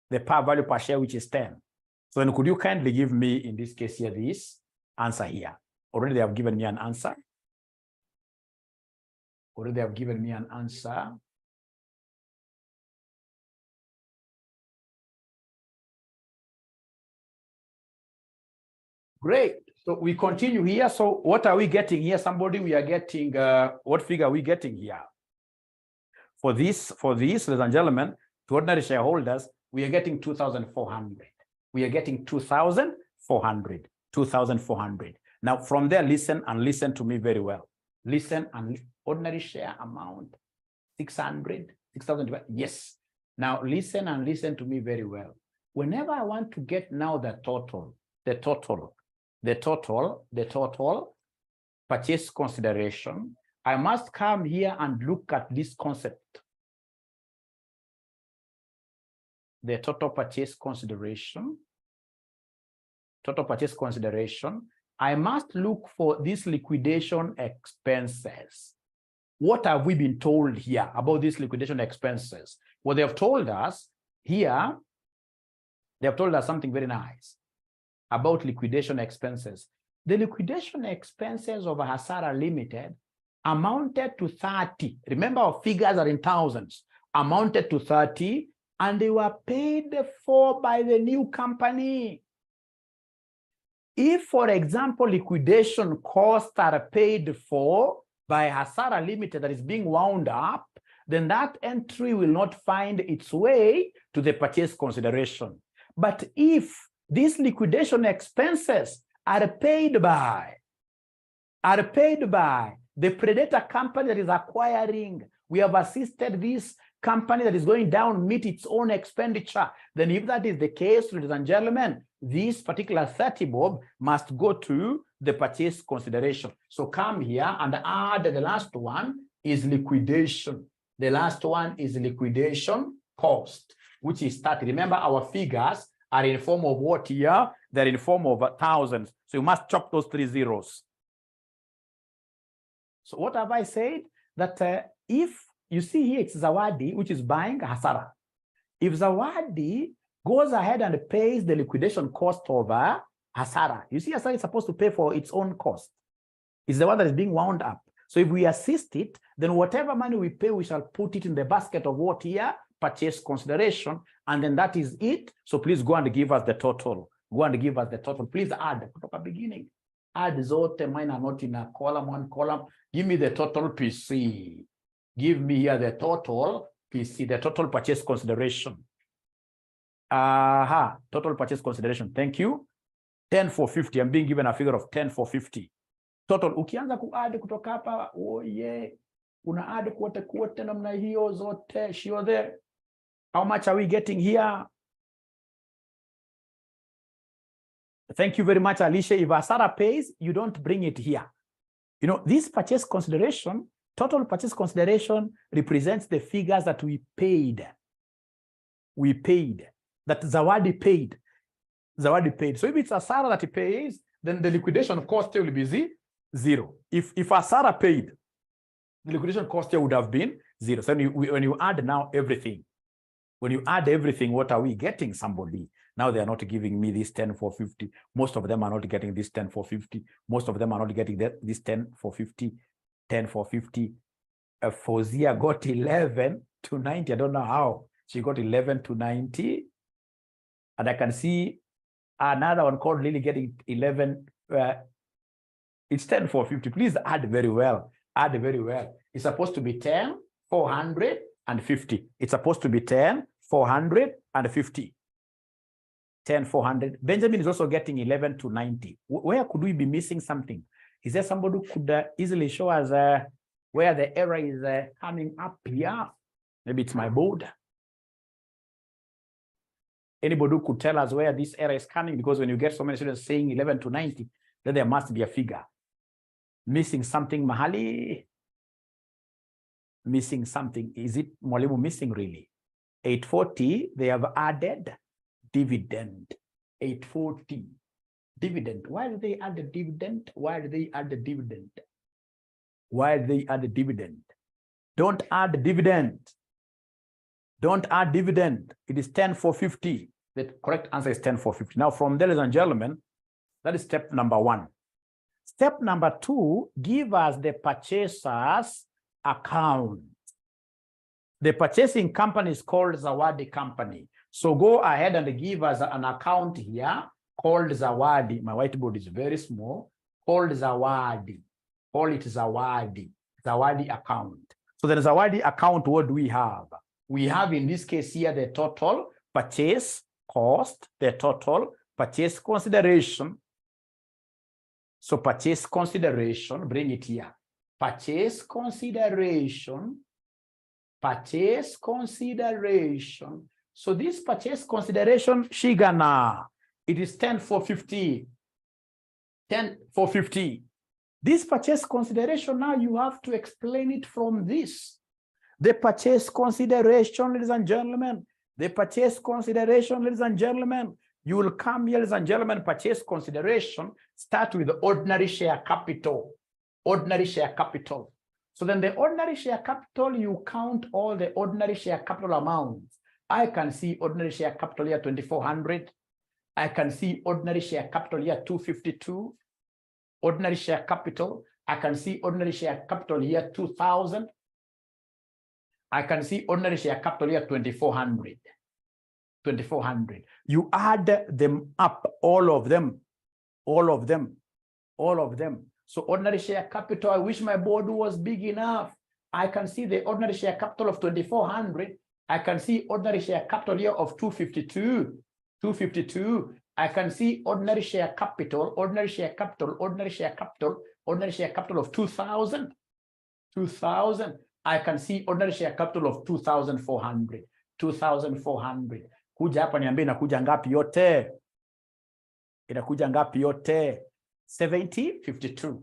The par value per share, which is 10. So then could you kindly give me, in this case here, this answer here? Already they have given me an answer. Already they have given me an answer. Great. So we continue here. So what are we getting here? Somebody, we are getting, what figure are we getting here? For this, ladies and gentlemen, to ordinary shareholders, we are getting 2,400. We are getting 2,400. 2,400. Now from there, listen and listen to me very well. Listen and ordinary share amount, 600, 6,000. Yes. Now listen and listen to me very well. Whenever I want to get now the total purchase consideration, I must come here and look at this concept. The total purchase consideration. I must look for these liquidation expenses. What have we been told here about these liquidation expenses? Well, they have told us here, they have told us something very nice about liquidation expenses. The liquidation expenses of 𝗀𝗃𝗃 Limited amounted to 30. Remember, our figures are in thousands. Amounted to 30, and they were paid for by the new company. If, for example, liquidation costs are paid for by 𝗀𝗃𝗃 Limited that is being wound up, then that entry will not find its way to the purchase consideration. But if these liquidation expenses are paid by the predator company that is acquiring, we have assisted this company that is going down meet its own expenditure, then if that is the case, ladies and gentlemen, this particular 30 bob must go to the purchase consideration. So come here and add the last one is liquidation. The last one is liquidation cost, which is 30. Remember, our figures are in form of what here? They're in form of thousands. So you must chop those 3 zeros. So what have I said? That if you see here, it's Zawadi, which is buying 𝗀𝗃𝗃. If Zawadi goes ahead and pays the liquidation cost of 𝗀𝗃𝗃, you see 𝗀𝗃𝗃 is supposed to pay for its own cost. It's the one that is being wound up. So if we assist it, then whatever money we pay, we shall put it in the basket of what here? Purchase consideration. And then that is it. So please go and give us the total. Go and give us the total. Please add beginning. Add zote, mine are not in a column, one column. Give me the total PC. Give me here the total PC, the total purchase consideration. Total purchase consideration. Thank you. 10,450. I'm being given a figure of 10,450. Total. Ukianza kuadd kutoka hapa, una add kote namna hiyo zote, sure there. How much are we getting here? Thank you very much, Alicia. If Asara pays, you don't bring it here. You know, this purchase consideration, total purchase consideration represents the figures that we paid. We paid. That Zawadi paid. Zawadi paid. So if it's Asara that he pays, then the liquidation cost will be zero. If Asara paid, the liquidation cost here would have been zero. So when you add now everything, when you add everything, what are we getting? Somebody. Now they are not giving me this 10,450. Most of them are not getting this 10,450. Most of them are not getting this 10,450. 10,450. Fozia got 11 to 90. I don't know how. She got 11 to 90. And I can see another one called Lily getting 11. It's 10,450. Please add very well. Add very well. It's supposed to be 10,450. It's supposed to be 10,450. 10,400. Benjamin is also getting 11 to 90. Where could we be missing something? Is there somebody who could easily show us where the error is coming up here? Maybe it's my board. Anybody who could tell us where this error is coming? Because when you get so many students saying 11 to 90, then there must be a figure. Missing something, mahali? Missing something. Is it Mwalimu missing really? 840, they have added dividend. 840. Dividend. Why did they add the dividend? Why did they add the dividend? Why did they add the dividend? Don't add the dividend. Don't add dividend. It is 10,450. The correct answer is 10,450. Now, from there, ladies and gentlemen, that is step number 1. Step number 2, give us the purchaser's account. The purchasing company is called Zawadi Company. So go ahead and give us an account here called Zawadi. My whiteboard is very small. Called Zawadi. Call it Zawadi. Zawadi account. So the Zawadi account, what do we have? We have in this case here the total purchase cost, the total purchase consideration. So purchase consideration, bring it here. Purchase consideration. Purchase consideration. So this purchase consideration, Shigana, it is 10,450. 10,450. This purchase consideration, now you have to explain it from this. The purchase consideration, ladies and gentlemen. The purchase consideration, ladies and gentlemen. You will come here, ladies and gentlemen, purchase consideration, start with the ordinary share capital. Ordinary share capital. So then the ordinary share capital, you count all the ordinary share capital amounts. I can see ordinary share capital here 2,400. I can see ordinary share capital here 252. Ordinary share capital. I can see ordinary share capital here 2,000. I can see ordinary share capital here 2,400. 2,400. You add them up, all of them, all of them, all of them. So ordinary share capital, I wish my board was big enough. I can see the ordinary share capital of 2,400. I can see ordinary share capital here of 252. 252. I can see ordinary share capital, ordinary share capital, ordinary share capital, ordinary share capital of 2,000. 2,000. I can see ordinary share capital of 2,400. 2,400. Kuja hapa niambie inakuja ngapi yote? Inakuja ngapi yote? 7052.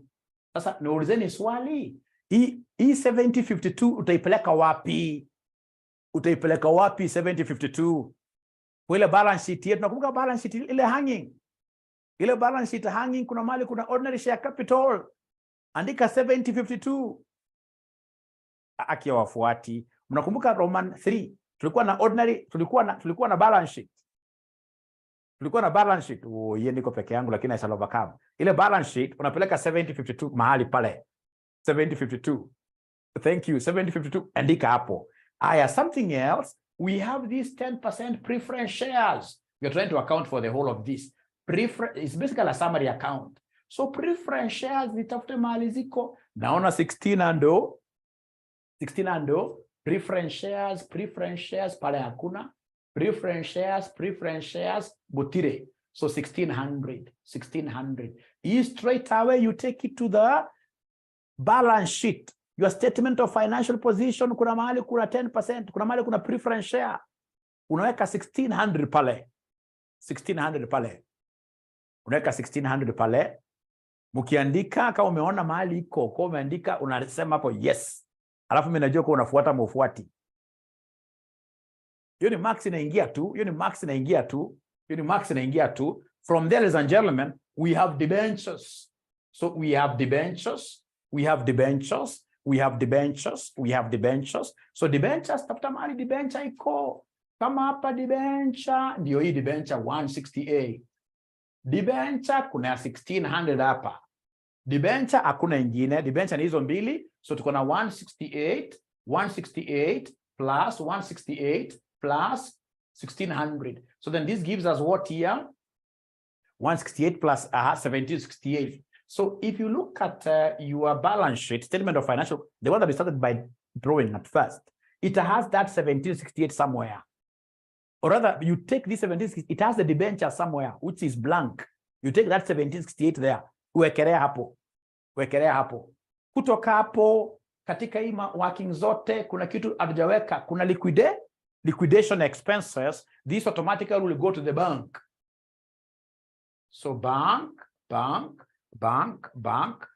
Sasa niulizeni swali. Hii 7052 utaipeleka wapi? Utaipeleka wapi 7052? Ile balance sheet yetu, nakumbuka balance sheet ile hanging. Ile balance sheet hanging kuna mali kuna ordinary share capital. Andika 7052. Akia wafuati. Mnakumbuka Roman 3. Tulikuwa na ordinary, tulikuwa na balance sheet. Tulikuwa na balance sheet. Oh, yeye niko peke yangu lakini I overcome. Ile balance sheet unapeleka 7052 mahali pale. 7052. Thank you. 7052 andika hapo. Aya, something else. We have these 10% preference shares. We are trying to account for the whole of this. It's basically a summary account. So preference shares nitafute mahali ziko. Naona 16 and 1600. Preference shares pale hakuna. Preference shares butire. So 1600. Straight away you take it to the balance sheet. Your statement of financial position, kuna mahali kuna 10%, kuna mahali kuna preference share. Unaweka 1600 pale. 1600 pale. Unaweka 1600 pale. Mukiandika kama umeona mahali iko, kwa umeandika unasema hapo yes. Alafu mimi najua kwa unafuata mfuati. Hiyo ni max inaingia tu. From there, ladies and gentlemen, we have debentures. So we have debentures. So debentures, tafuta mahali debenture iko. Kama hapa debenture, ndio hii debenture 168. Debenture kuna 1600 hapa. Debenture hakuna ingine, debenture ni hizo mbili. So tuko na 168 plus 168 plus 1600. So then this gives us what here? 168 plus 1768. So if you look at your balance sheet, statement of financial, the one that we started by drawing at first, it has that 1768 somewhere. Or rather, you take this 1768, it has the debenture somewhere, which is blank. You take that 1768 there, uwekelea hapo. Kutoka hapo, katika hii working zote, kuna kitu hatujaweka, kuna liquidation expenses. This automatically will go to the bank. So bank.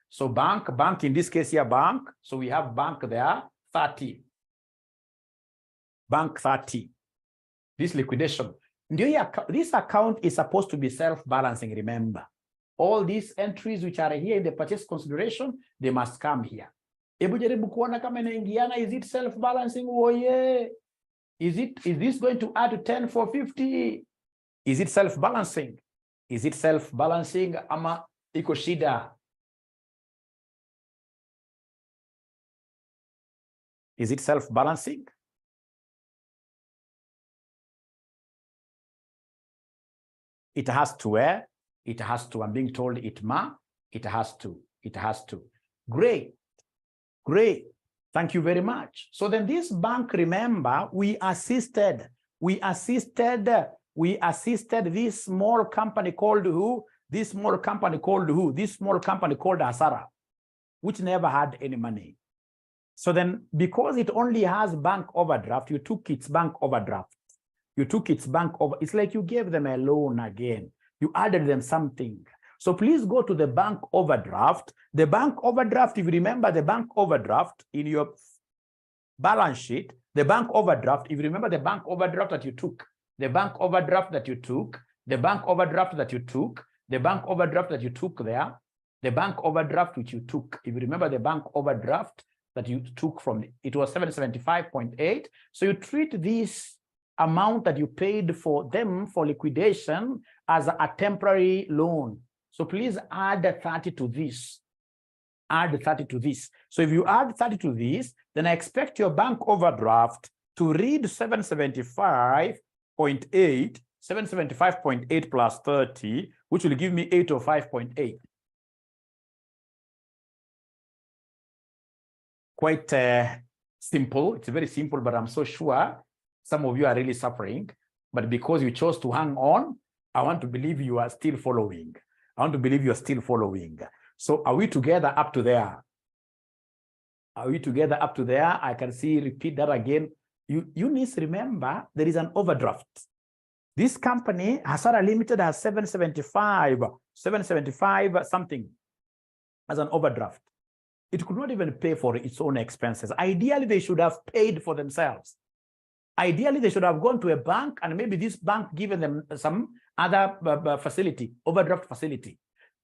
So bank in this case here, bank. So we have bank there, 30. Bank 30. This liquidation. This account is supposed to be self-balancing, remember. All these entries which are here in the purchase consideration, they must come here. Hebu jaribu kuona kama inaingiana, is it self-balancing? Oh yeah. Is this going to add to 10 for 50? Is it self-balancing? Ama iko shida? Is it self-balancing? It has to, I'm being told it has to. Great. Thank you very much. So then this bank, remember, we assisted this small company called who? This small company called Hasara, which never had any money. So then, because it only has bank overdraft, you took its bank overdraft. It's like you gave them a loan again. You added them something. So please go to the bank overdraft. The bank overdraft, if you remember the bank overdraft in your balance sheet, the bank overdraft, if you remember the bank overdraft that you took, the bank overdraft that you took there, the bank overdraft which you took, if you remember the bank overdraft that you took from it was 775.8. So you treat this amount that you paid for them for liquidation as a temporary loan. So please add 30 to this. So if you add 30 to this, then I expect your bank overdraft to read 775.8 plus 30, which will give me 805.8. Quite simple. It's very simple, but I'm so sure some of you are really suffering. But because you chose to hang on, I want to believe you are still following. So are we together up to there? I can see, repeat that again. You need to remember there is an overdraft. This company, Hasara Limited, has 775 something as an overdraft. It could not even pay for its own expenses. Ideally, they should have paid for themselves. Ideally, they should have gone to a bank and maybe this bank given them some other facility, overdraft facility.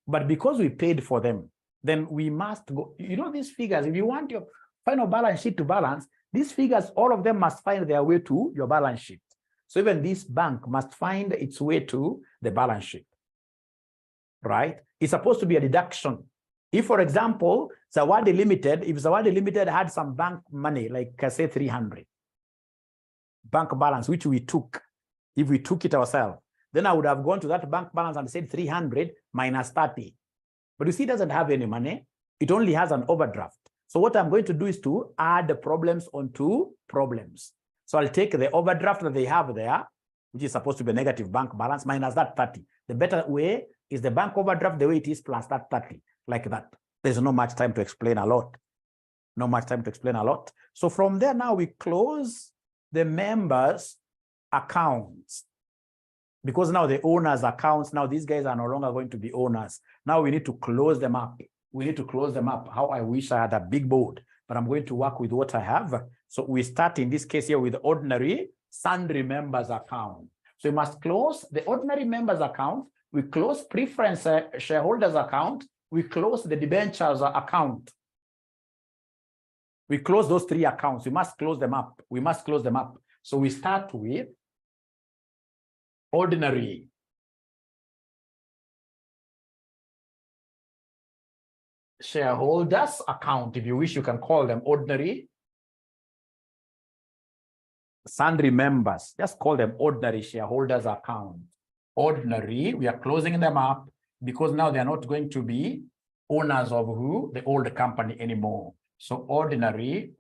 But because we paid for them, then we must go. You know these figures, if you want your final balance sheet to balance, these figures, all of them must find their way to your balance sheet. So even this bank must find its way to the balance sheet, right? It's supposed to be a deduction. If, for example, Zawadi Limited, if Zawadi Limited had some bank money, like say 300, bank balance, which we took, if we took it ourselves, then I would have gone to that bank balance and said 300 minus 30. But you see, it doesn't have any money. It only has an overdraft. So what I'm going to do is to add the problems onto problems. So I'll take the overdraft that they have there, which is supposed to be a negative bank balance, minus that 30. The better way is the bank overdraft the way it is plus that 30, like that. There's not much time to explain a lot. Not much time to explain a lot. So from there now we close the members' accounts. Because now the owners' accounts, now these guys are no longer going to be owners. Now we need to close them up. We need to close them up. How I wish I had a big board, but I'm going to work with what I have. So we start in this case here with the ordinary sundry members account. So we must close the ordinary members account. We close preference shareholders account. We close the debentures account. We close those three accounts. We must close them up. We must close them up. So we start with ordinary shareholders account. If you wish, you can call them ordinary sundry members. Just call them ordinary shareholders account. Ordinary, we are closing them up because now they are not going to be owners of who? The old company anymore. So ordinary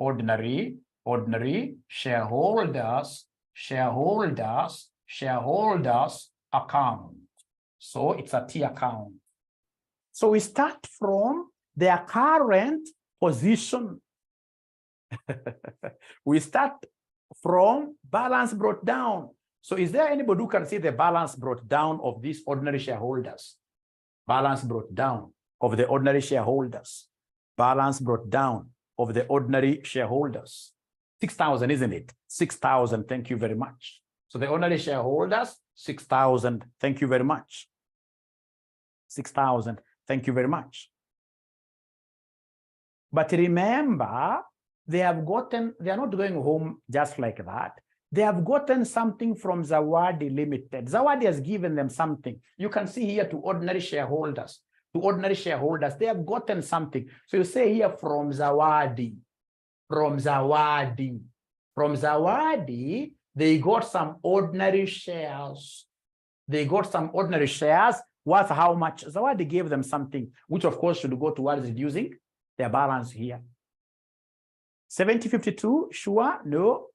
shareholders account. So it's a T account. So we start from their current position. We start from balance brought down. So is there anybody who can see the balance brought down of these ordinary shareholders? Balance brought down of the ordinary shareholders. Balance brought down of the ordinary shareholders. 6,000, isn't it? 6,000, thank you very much. So the ordinary shareholders, 6,000, thank you very much. 6,000, thank you very much. But remember, they are not going home just like that. They have gotten something from 𝗀𝘂𝗐𝗍𝗍 Limited. 𝗀𝘂𝗐𝗍𝗍 has given them something. You can see here to ordinary shareholders. To ordinary shareholders, they have gotten something. So you say here from 𝗀𝘂𝗐𝗍𝗍. From 𝗀𝘂𝗐𝗍𝗍. From 𝗀𝘂𝗐𝗍𝗍, they got some ordinary shares. They got some ordinary shares worth how much? 𝗀𝘂𝗐𝗍 gave them something, which of course should go towards reducing their balance here. 7052, sure? No.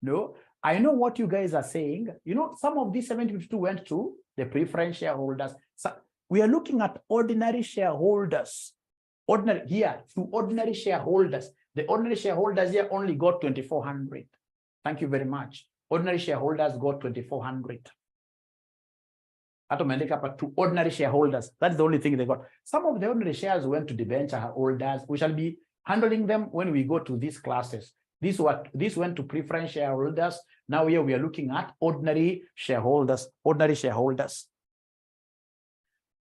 No. I know what you guys are saying. You know, some of these 7052 went to the preference shareholders. So we are looking at ordinary shareholders. Ordinary here to ordinary shareholders. The ordinary shareholders here only got 2,400. Thank you very much. Ordinary shareholders got 2,400. To ordinary shareholders. That's the only thing they got. Some of the ordinary shares went to debenture holders. We shall be handling them when we go to these classes. This went to preference shareholders. Now here we are looking at ordinary shareholders. Ordinary shareholders.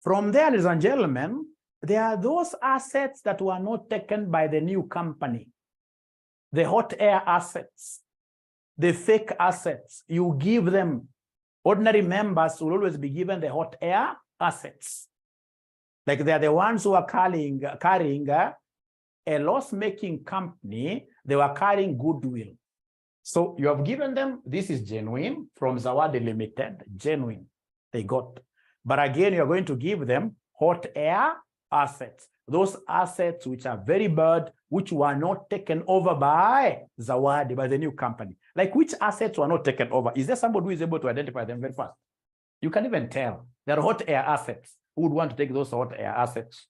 From there, ladies and gentlemen, there are those assets that were not taken by the new company. The hot air assets, the fake assets, you give them. Ordinary members will always be given the hot air assets. Like they are the ones who are carrying a loss-making company, they were carrying goodwill. So you have given them, this is genuine from 𝗀𝘂𝗐𝗍𝗍 Limited, genuine, they got. But again, you're going to give them hot air assets. Those assets which are very bad, which were not taken over by 𝗀𝘂𝗍𝗍, by the new company. Like which assets were not taken over? Is there somebody who is able to identify them very fast? You can even tell. They're hot air assets. Who would want to take those hot air assets?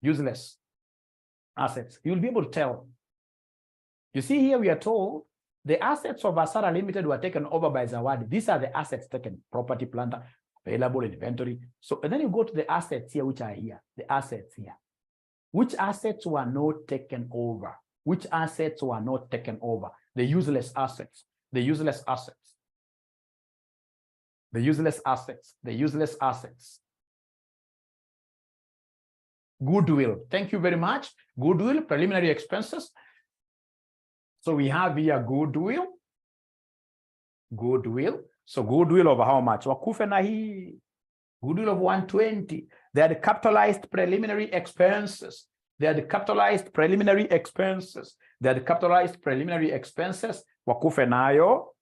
Useless assets. You'll be able to tell. You see here we are told the assets of 𝗀𝘂𝗍 Limited were taken over by 𝗀𝘂𝗍. These are the assets taken, property, plant, available inventory. So and then you go to the assets here, which are here, the assets here. Which assets were not taken over? Which assets were not taken over? The useless assets, the useless assets, the useless assets, the useless assets. Goodwill, thank you very much. Goodwill, preliminary expenses. So we have here goodwill. Goodwill. So goodwill of how much? Goodwill of 120. They are the capitalized preliminary expenses. They are the capitalized preliminary expenses. They are the capitalized preliminary expenses. Wakufe nayo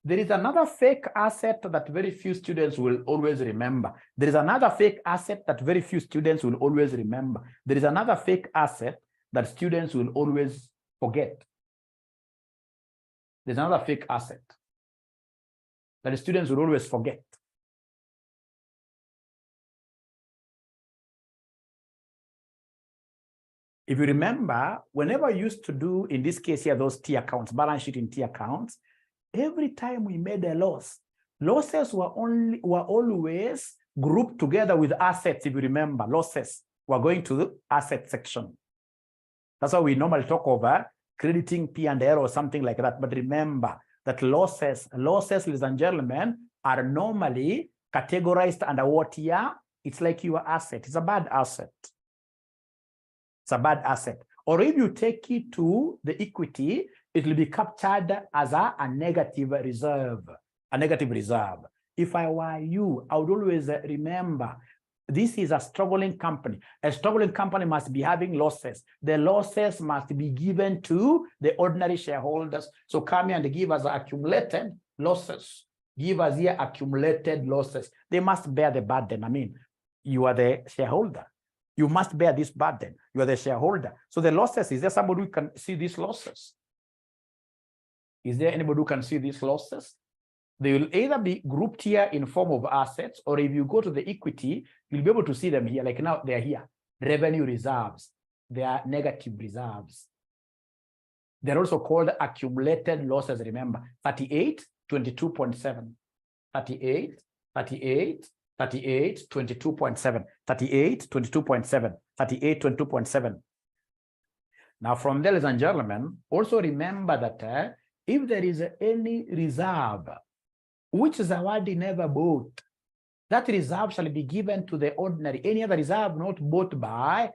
There is another fake asset that very few students will always remember. There is another fake asset that very few students will always remember. There is another fake asset that students will always forget. There's another fake asset that the students will always forget. If you remember, whenever you used to do, in this case here, those T accounts, balance sheet in T accounts, every time we made a loss, losses were always grouped together with assets. If you remember, losses were going to the asset section. That's why we normally talk over crediting P&L or something like that. But remember that losses, ladies and gentlemen, are normally categorized under what here? It's like your asset. It's a bad asset. It's a bad asset. Or if you take it to the equity, it will be captured as a negative reserve. A negative reserve. If I were you, I would always remember this is a struggling company. A struggling company must be having losses. The losses must be given to the ordinary shareholders. So come here and give us accumulated losses. Give us here accumulated losses. They must bear the burden. I mean, you are the shareholder. You must bear this burden. You are the shareholder. So the losses, is there somebody who can see these losses? Is there anybody who can see these losses? They will either be grouped here in form of assets, or if you go to the equity, you'll be able to see them here. Like now they're here. Revenue reserves. They are negative reserves. They're also called accumulated losses, remember. 38, 22.7. 38, 38, 38, 22.7, 38, 22.7, 38, 22.7. Now from there, ladies and gentlemen, also remember that if there is any reserve which Zawadi never bought, that reserve shall be given to the ordinary. Any other reserve not bought by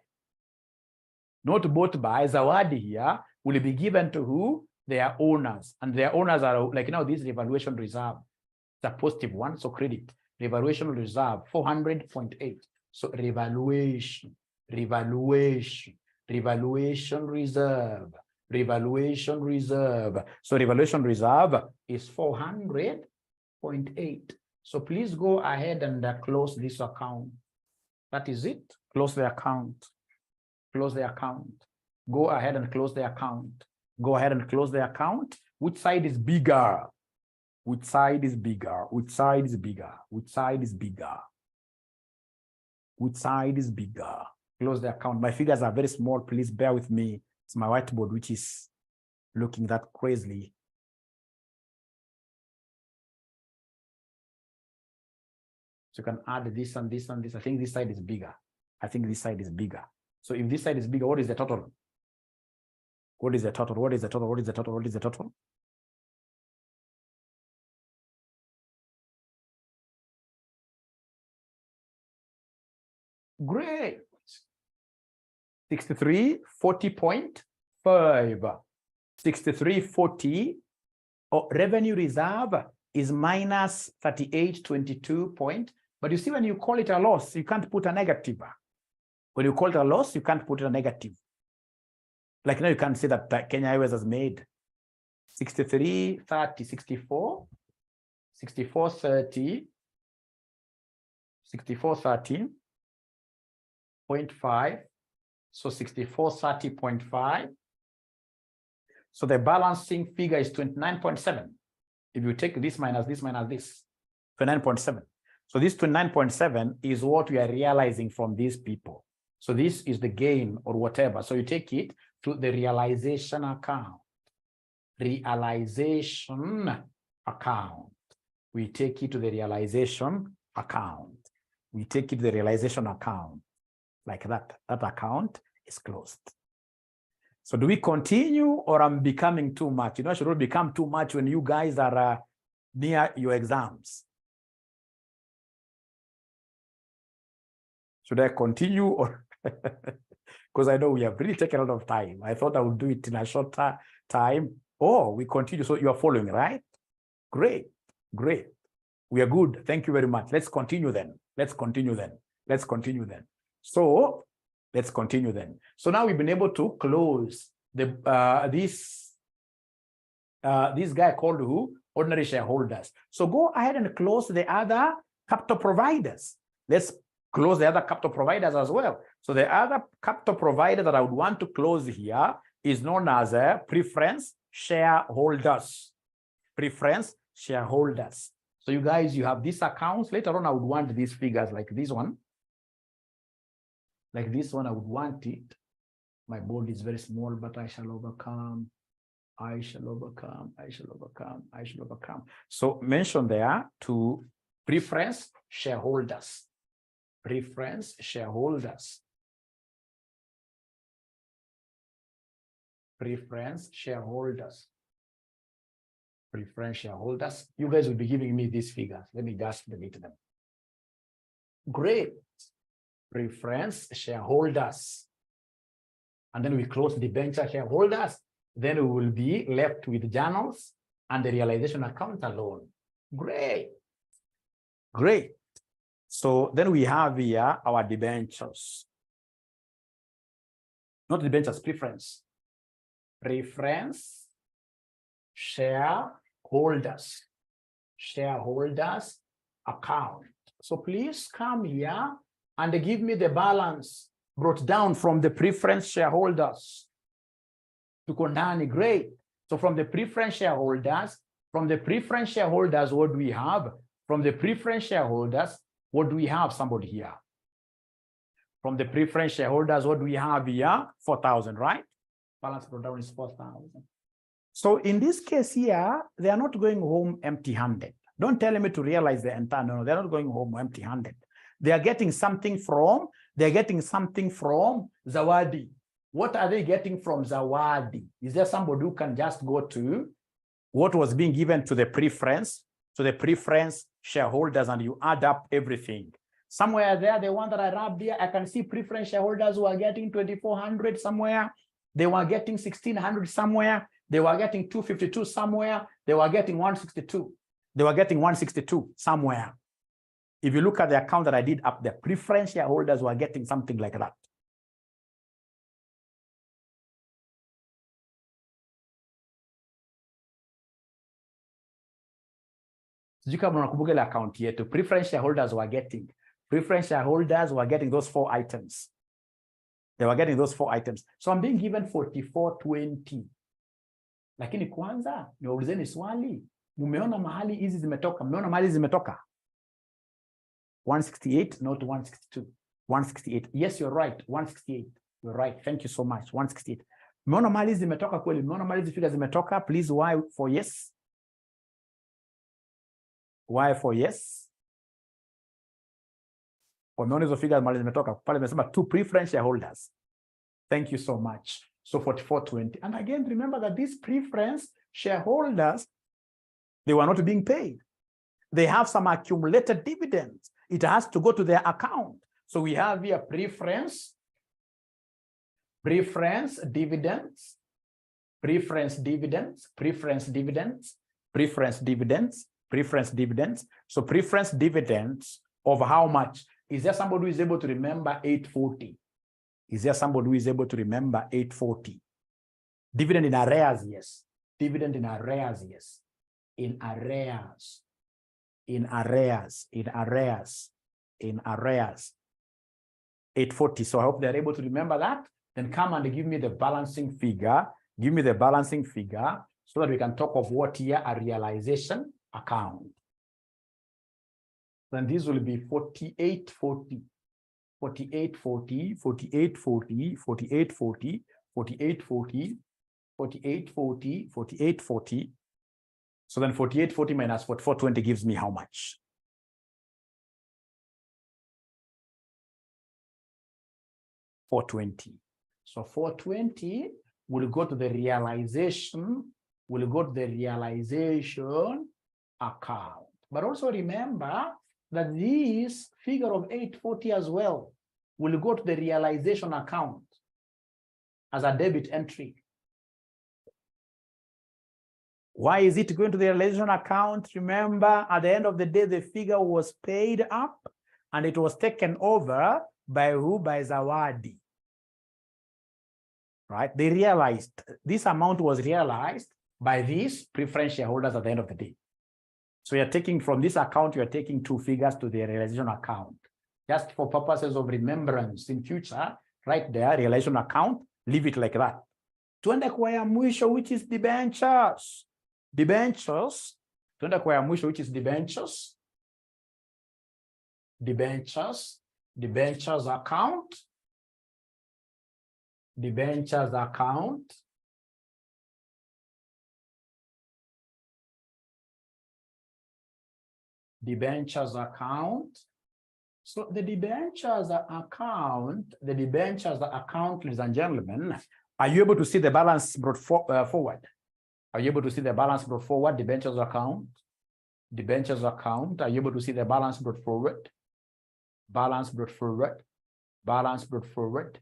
Zawadi here will be given to who? Their owners. And their owners are like, you know, this revaluation reserve. It's a positive one, so credit. Revaluation reserve, 400.8. So revaluation reserve. So revaluation reserve is 400.8. So please go ahead and close this account. That is it. Close the account. Close the account. Go ahead and close the account. Go ahead and close the account. Which side is bigger? Which side is bigger? Which side is bigger? Which side is bigger? Which side is bigger? Close the account. My figures are very small. Please bear with me. It's my whiteboard, which is looking that crazily. So you can add this and this and this. I think this side is bigger. I think this side is bigger. So if this side is bigger, what is the total? What is the total? What is the total? What is the total? What is the total? Great. 6340.5. 6340. Oh, revenue reserve is minus 3822 point. But you see, when you call it a loss, you can't put a negative. When you call it a loss, you can't put it a negative. Like now you can't say that Kenya Airways has made 6330, 64, 6430, 6430.5. So 6430.5. So the balancing figure is 29.7. If you take this minus this minus this, 29.7. So this 29.7 is what we are realizing from these people. So this is the gain or whatever. So you take it to the realization account. Realization account. We take it to the realization account. We take it to the realization account. Like that. That account is closed. So do we continue, or I'm becoming too much? You know, I should not become too much when you guys are near your exams. Should I continue, or because I know we have really taken a lot of time. I thought I would do it in a shorter time. Oh, we continue. So you are following, right? Great, great. We are good. Thank you very much. Let's continue then. Let's continue then. Let's continue then. So let's continue then. So now we've been able to close the this this guy called who? Ordinary shareholders. So go ahead and close the other capital providers. Let's close the other capital providers as well. So the other capital provider that I would want to close here is known as preference shareholders. Preference shareholders. So you guys, you have these accounts. Later on, I would want these figures like this one. Like this one, I would want it. My board is very small, but I shall overcome. I shall overcome. I shall overcome. I shall overcome. So mention there to preference shareholders. Preference shareholders. Preference shareholders. Preference shareholders. You guys will be giving me these figures. Let me just delete them. Great. Preference shareholders. And then we close the debenture shareholders. Then we will be left with journals and the realization account alone. Great. Great. So then we have here our debentures. Not debentures, preference. Preference shareholders. Shareholders account. So please come here and give me the balance brought down from the preference shareholders to Kondani. Great. So from the preference shareholders, what do we have? From the preference shareholders, what do we have? Somebody here. From the preference shareholders, what do we have here? 4,000, right? Balance brought down is 4,000. So in this case here, they are not going home empty-handed. Don't tell me to realize the entire, no, they're not going home empty-handed. They are getting something from, Zawadi. What are they getting from Zawadi? Is there somebody who can just go to what was being given to the preference shareholders, and you add up everything? Somewhere there, the one that I rubbed here, I can see preference shareholders who are getting 2,400 somewhere. They were getting 1,600 somewhere. They were getting 252 somewhere. They were getting 162. They were getting 162 somewhere. If you look at the account that I did up there, preference shareholders were getting something like that. Account here to preference shareholders were getting. Preference shareholders were getting those 4 items. They were getting those 4 items. So I'm being given 4420. Lakini kwanza, niwaulizeni swali. Mumeona mahali hizi zimetoka? Mumeona mahali zimetoka? 168, not 162. 168. Yes, you're right. 168. You're right. Thank you so much. 168. Mumeona mahali zimetoka kweli? Mumeona mahali hizi figures zimetoka? Please, why for yes? Why for yes? Umeona hizo figures mahali zimetoka? Pale nimesema 2 preference shareholders. Thank you so much. So 4420. And again, remember that these preference shareholders, they were not being paid. They have some accumulated dividends. It has to go to their account. So we have here preference dividends, preference dividends. So preference dividends of how much? Is there somebody who is able to remember 840? Is there somebody who is able to remember 840? Dividend in arrears, yes. Dividend in arrears, yes. In arrears. 840. So I hope they're able to remember that. Then come and give me the balancing figure. Give me the balancing figure so that we can talk of what here a realization account. Then this will be 4840. 4840, 4840, 4840, 4840, 4840, 4840. So then 4840 minus 4420 gives me how much? $420. So 420 will go to the realization, account. But also remember that this figure of 840 as well will go to the realization account as a debit entry. Why is it going to the realization account? Remember, at the end of the day, the figure was paid up and it was taken over by who? By Zawadi. Right? They realized this amount was realized by these preference shareholders at the end of the day. So you're taking from this account, you're taking two figures to the realization account. Just for purposes of remembrance in future, right there, realization account, leave it like that. Tuende kwa ya mwisho, which is debentures. Debentures. Tuende kwa ya mwisho, which is debentures. Debentures. Debentures account. Debentures account. Debentures account. So the debentures account, ladies and gentlemen, are you able to see the balance brought forward? Are you able to see the balance brought forward? Debentures account. Debentures account. Are you able to see the balance brought forward? Balance brought forward. Balance brought forward.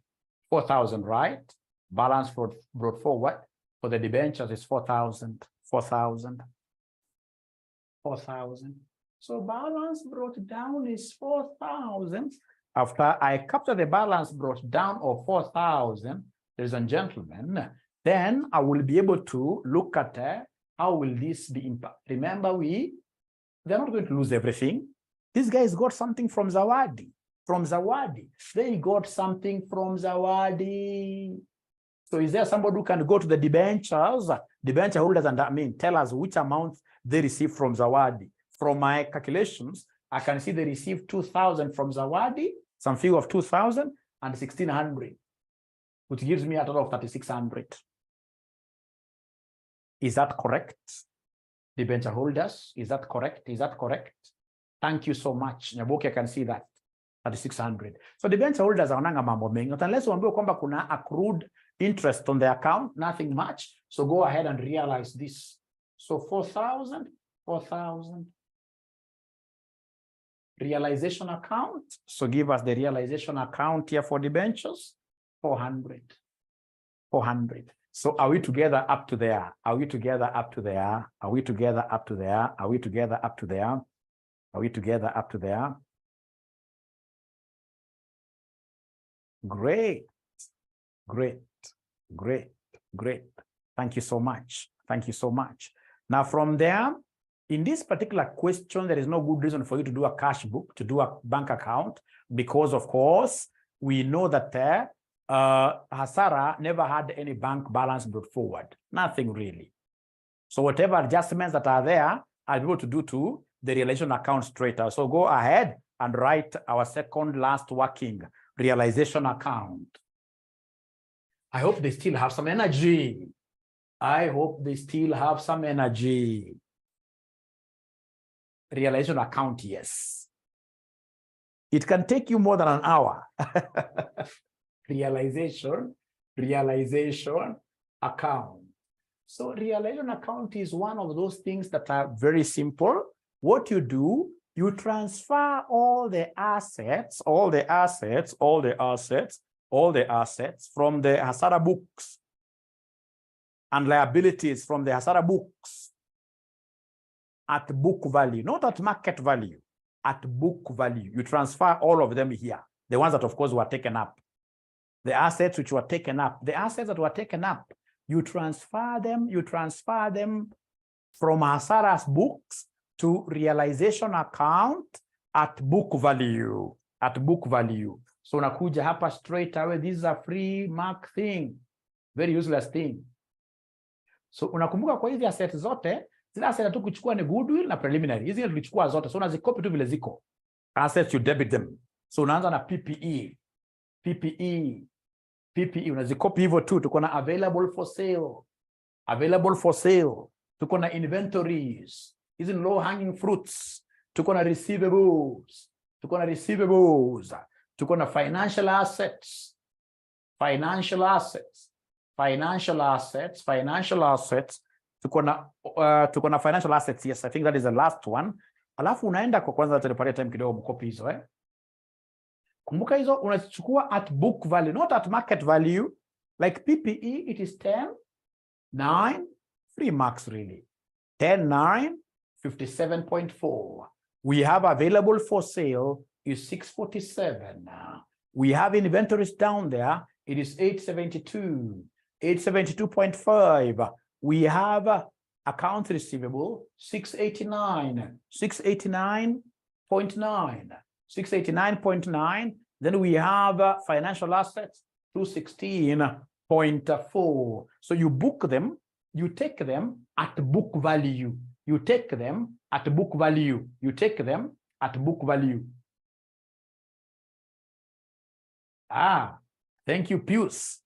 4,000, right? Balance brought forward for the debentures is 4,000. 4,000. 4,000. So balance brought down is 4,000. After I capture the balance brought down of 4,000, ladies and gentlemen, then I will be able to look at how will this be impacted. Remember, they're not going to lose everything. These guys got something from 𝗬𝘅. From 𝗬𝘅. They got something from 𝗬𝘅. So is there somebody who can go to the debentures, debenture holders, and tell us which amount they received from 𝗬𝘅? From my calculations, I can see they received 2,000 from 𝗬𝘅, some figure of 2,000 and 1,600, which gives me a total of 3,600. Is that correct? Debenture holders, is that correct? Is that correct? Thank you so much. Nyaboke, I can see that. 3,600. So debenture holders are mambo mengi. Unless uambiwe kwamba kuna accrued interest on the account, nothing much. So go ahead and realize this. So 4,000, 4,000. Realization account. So give us the realization account here for debentures. 400. 400. So are we together up to there? Are we together up to there? Are we together up to there? Are we together up to there? Are we together up to there? Great. Great. Great. Great. Thank you so much. Thank you so much. Now from there, in this particular question, there is no good reason for you to do a cash book, to do a bank account, because of course, we know that Hasara never had any bank balance brought forward. Nothing really. So whatever adjustments that are there, I'll be able to do to the realization account straight out. So go ahead and write our second last working realization account. I hope they still have some energy. I hope they still have some energy. Realization account, yes. It can take you more than an hour. Realization account. So realization account is one of those things that are very simple. What you do, you transfer all the assets from the Hasara books and liabilities from the Hasara books at book value, not at market value, at book value. You transfer all of them here. The ones that, of course, were taken up. The assets which were taken up. The assets that were taken up, you transfer them from Hasara's books to realization account at book value. At book value. So unakuja hapa straight away. This is a free mark thing. Very useless thing. So unakumbuka kwa hizi assets zote, zile assets tu kuchukua ni goodwill na preliminary. Hizi tulichukua zote. So unazikopi tu vile ziko. Assets you debit them. So unaanza na PPE. PPE unazikopi hivyo tu. Tuko na available for sale. Available for sale. Tuko na inventories. Hizi ni low hanging fruits. Tuko na receivables. Tuko na receivables. Tuko na financial assets. Financial assets. Financial assets. Financial assets. Tuko na financial assets. Yes, I think that is the last one. Alafu unaenda kwa kwanza tutapata time kidogo mkopi hizo Kumbuka hizo unazichukua at book value, not at market value. Like PPE, it is 10, 9, 3 marks really. 10, 9, 57.4. We have available for sale is 647. We have inventories down there. It is 872, 872.5. we have accounts receivable 689.9. 689.9. Then we have financial assets 216.4. So you book them, you take them at book value. You take them at book value. You take them at book value. Thank you, Pius.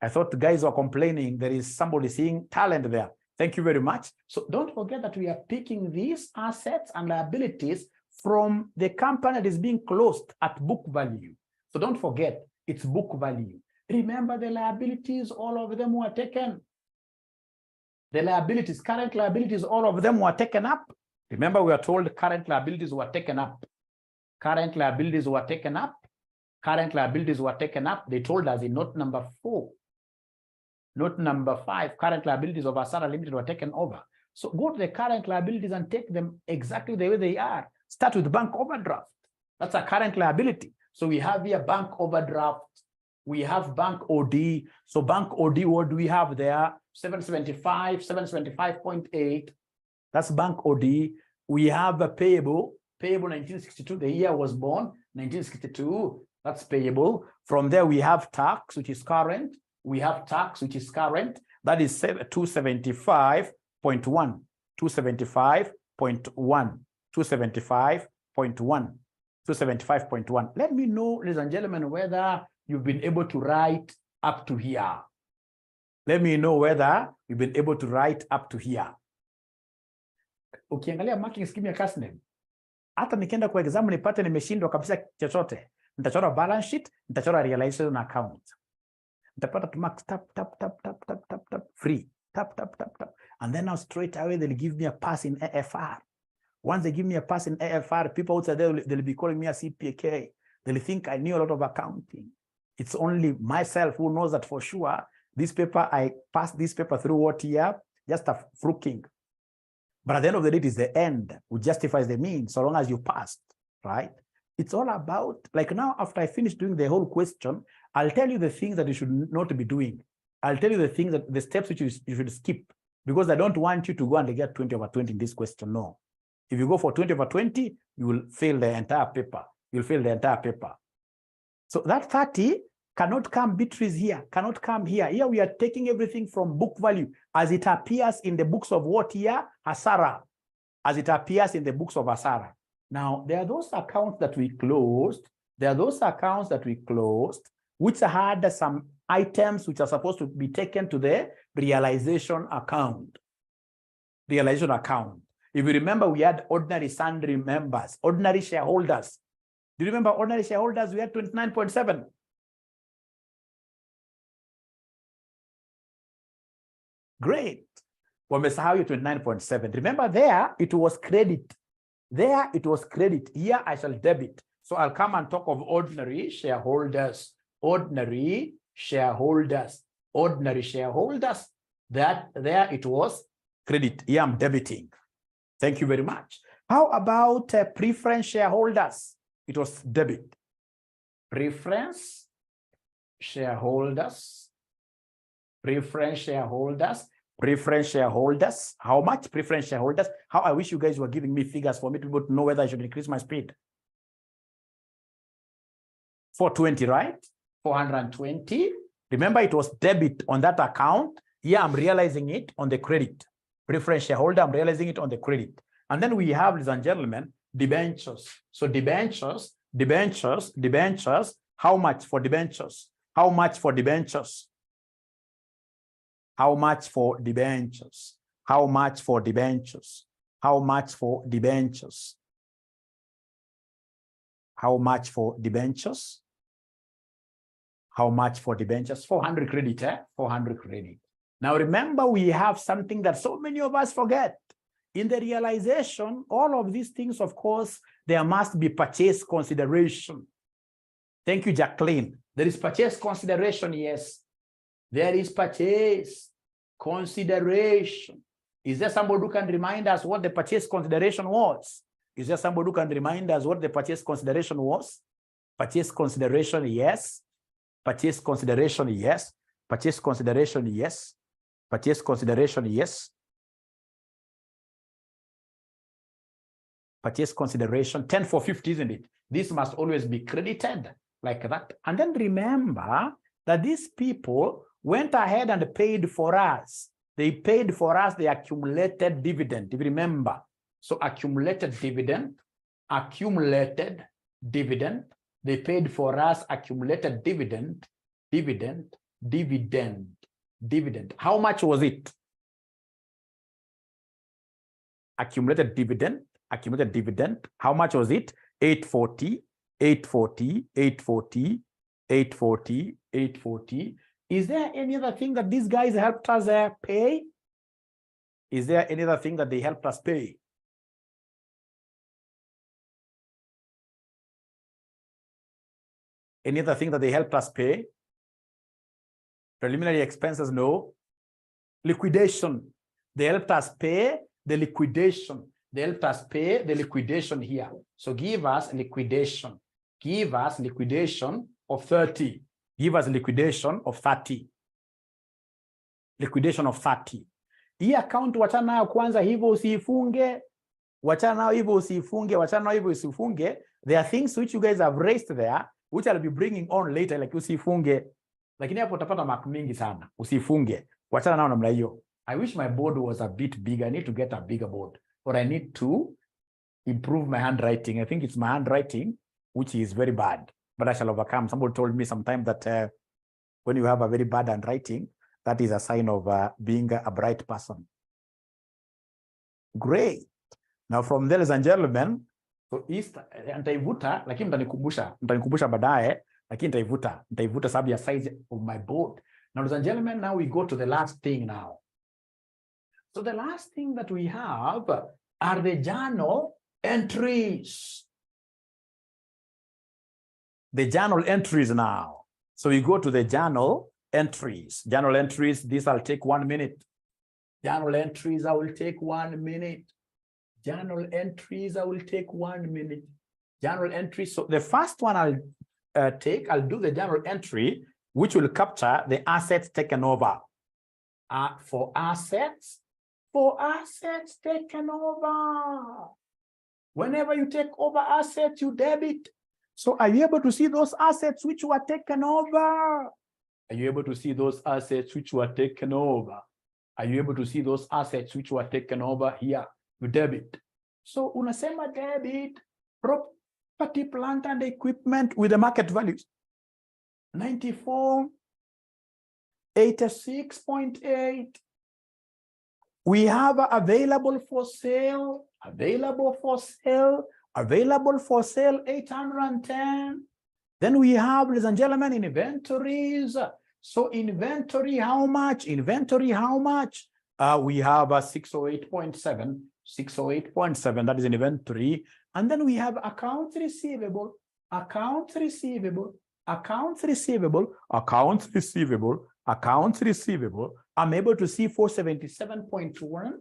I thought the guys were complaining. There is somebody seeing talent there. Thank you very much. So don't forget that we are picking these assets and liabilities from the company that is being closed at book value. So don't forget, it's book value. Remember the liabilities, all of them were taken. The liabilities, current liabilities, all of them were taken up. Remember, we are told current liabilities were taken up. Current liabilities were taken up. Current liabilities were taken up. They told us in note number 4. Note number 5, current liabilities of Asara Limited were taken over. So go to the current liabilities and take them exactly the way they are. Start with bank overdraft. That's a current liability. So we have here bank overdraft. We have bank OD. So bank OD, what do we have there? 775.8. That's bank OD. We have a payable 1962. The year was born, 1962. That's payable. From there, we have tax, which is current. We have tax, which is current. That is 275.1. 275.1. 275.1. 275.1. Let me know, ladies and gentlemen, whether you've been able to write up to here. Let me know whether you've been able to write up to here. Ukiangalia marking scheme ya CASNEB, hata nikienda kwa exam nipate nimeshindwa kabisa chochote, nitachora balance sheet, nitachora realization account. Nitapata to mark tap free, tap. And then now straight away they'll give me a pass in AFR. Once they give me a pass in AFR, people outside there, they'll be calling me a CPA. They'll think I knew a lot of accounting. It's only myself who knows that for sure. This paper, I passed this paper through what year? Just a fluking. But at the end of the day, it is the end which justifies the means, so long as you passed, right? It's all about, like now, after I finish doing the whole question, I'll tell you the things that you should not be doing. I'll tell you the things that the steps which you should skip, because I don't want you to go and get 20 over 20 in this question. No. If you go for 20 over 20, you will fail the entire paper. You'll fail the entire paper. So that 30 cannot come Beatrice here, cannot come here. Here we are taking everything from book value as it appears in the books of what year? Asara. As it appears in the books of Asara. Now, there are those accounts that we closed. There are those accounts that we closed, which had some items which are supposed to be taken to the realization account. Realization account. If you remember, we had ordinary sundry members, ordinary shareholders. Do you remember ordinary shareholders? We had 29.7. Great. Wamesahau 29.7. Remember there, it was credit. There, it was credit. Here, I shall debit. So I'll come and talk of ordinary shareholders. Ordinary shareholders. Ordinary shareholders. That there, it was credit. Here, I'm debiting. Thank you very much. How about preference shareholders? It was debit. Preference shareholders. Preference shareholders. Preference shareholders. How much preference shareholders? How I wish you guys were giving me figures for me to be able to know whether I should increase my speed. 420, right? 420. Remember, it was debit on that account. Here, I'm realizing it on the credit. Preference shareholder, I'm realizing it on the credit. And then we have, ladies and gentlemen, debentures. So debentures. How much for debentures? How much for debentures? How much for debentures? How much for debentures? How much for debentures? How much for debentures? How much for debentures? 400 credit, 400 credit. Now remember, we have something that so many of us forget. In the realization, all of these things, of course, there must be purchase consideration. Thank you, Jacqueline. There is purchase consideration, yes. There is purchase consideration. Is there somebody who can remind us what the purchase consideration was? Is there somebody who can remind us what the purchase consideration was? Purchase consideration, yes. Purchase consideration, yes. Purchase consideration, yes. Purchase consideration, yes. Purchase consideration, 10 for 50, isn't it? This must always be credited like that. And then remember that these people went ahead and paid for us. They paid for us the accumulated dividend, if you remember. So accumulated dividend, they paid for us accumulated dividend. How much was it? Accumulated dividend, how much was it? 840. Is there any other thing that these guys helped us pay? Is there any other thing that they helped us pay? Any other thing that they helped us pay? Preliminary expenses, no. Liquidation. They helped us pay the liquidation. They helped us pay the liquidation here. So give us liquidation. Give us liquidation of 30. Give us liquidation of 30. Liquidation of 30. Hii account wachana nayo kwanza hivyo usifunge. Wachana nayo hivyo usifunge. Wachana nayo hivyo usifunge. There are things which you guys have raised there, which I'll be bringing on later, like usifunge. Lakini hapo utapata mark mingi sana. Usifunge. Wachana nayo namna hiyo. I wish my board was a bit bigger. I need to get a bigger board. Or I need to improve my handwriting. I think it's my handwriting, which is very bad, but I shall overcome. Somebody told me sometime that when you have a very bad handwriting, that is a sign of being a bright person. Great. Now from there, ladies and gentlemen, so nitaivuta, lakini mtanikumbusha baadaye, lakini nitaivuta sababu ya size of my board. Now, ladies and gentlemen, now we go to the last thing now. So the last thing that we have are the journal entries. The journal entries now. So we go to the journal entries. Journal entries, this I'll take 1 minute. Journal entries, I will take 1 minute. Journal entries, I will take 1 minute. Journal entries. So the first one I'll do the journal entry, which will capture the assets taken over. For assets taken over. Whenever you take over assets, you debit. So are you able to see those assets which were taken over? Are you able to see those assets which were taken over? Are you able to see those assets which were taken over here? You debit. So unasema debit, property, plant and equipment with the market values. 9486.8. We have available for sale, 810. Then we have, ladies and gentlemen, inventories. So inventory, how much? Inventory, how much? We have a 608.7, 608.7, that is an inventory. And then we have accounts receivable, accounts receivable, accounts receivable, accounts receivable, accounts receivable. I'm able to see 477.1,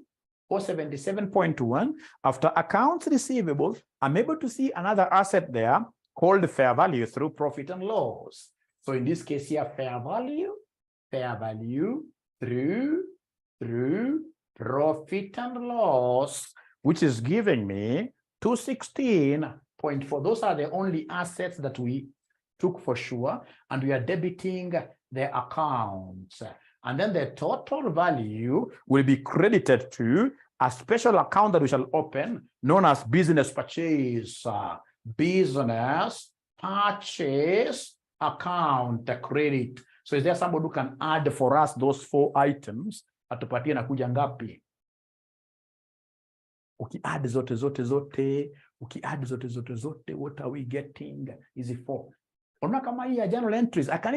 477.1. After accounts receivable, I'm able to see another asset there called fair value through profit and loss. So in this case here, fair value through profit and loss, which is giving me 216.4. Those are the only assets that we took for sure, and we are debiting the accounts. And then the total value will be credited to a special account that we shall open, known as business purchase. Business purchase account credit. So is there somebody who can add for us those 4 items? Atupatie na kuja ngapi? Uki-add zote, uki-add zote, what are we getting? Is it 4? Ona kama hii ya journal entries, I can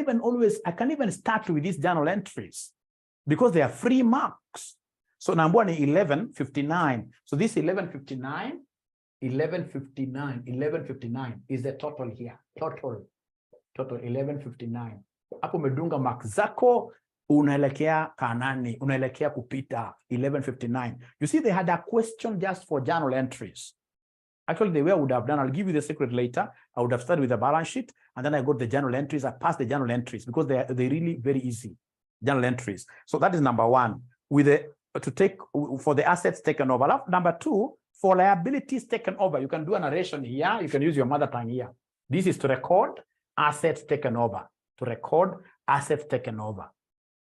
even start with these journal entries because they are free marks. So naambua ni 1159. So this 1159 is the total here. Total 1159. Hapo umedunga mark zako, unaelekea kanani, unaelekea kupita 1159. You see, they had a question just for journal entries. Actually, the way I would have done, I'll give you the secret later. I would have started with the balance sheet, and then I got the journal entries. I passed the journal entries because they're really very easy. journal entries. So that is number one, with the for the assets taken over. Number two, for liabilities taken over, you can do a narration here. You can use your mother tongue here. This is to record assets taken over. To record assets taken over.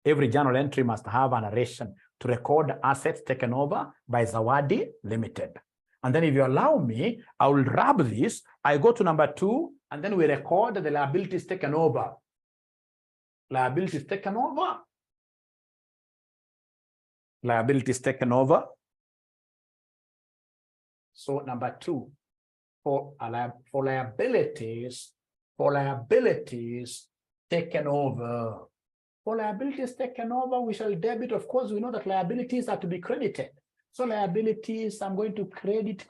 Every journal entry must have a narration to record assets taken over by 𝗬𝘂𝗐𝗐 Limited. And then if you allow me, I will wrap this. I go to number two, and then we record the liabilities taken over. Liabilities taken over. Liabilities taken over. So number two, for liabilities taken over. For liabilities taken over, we shall debit. Of course, we know that liabilities are to be credited. So liabilities, I'm going to credit,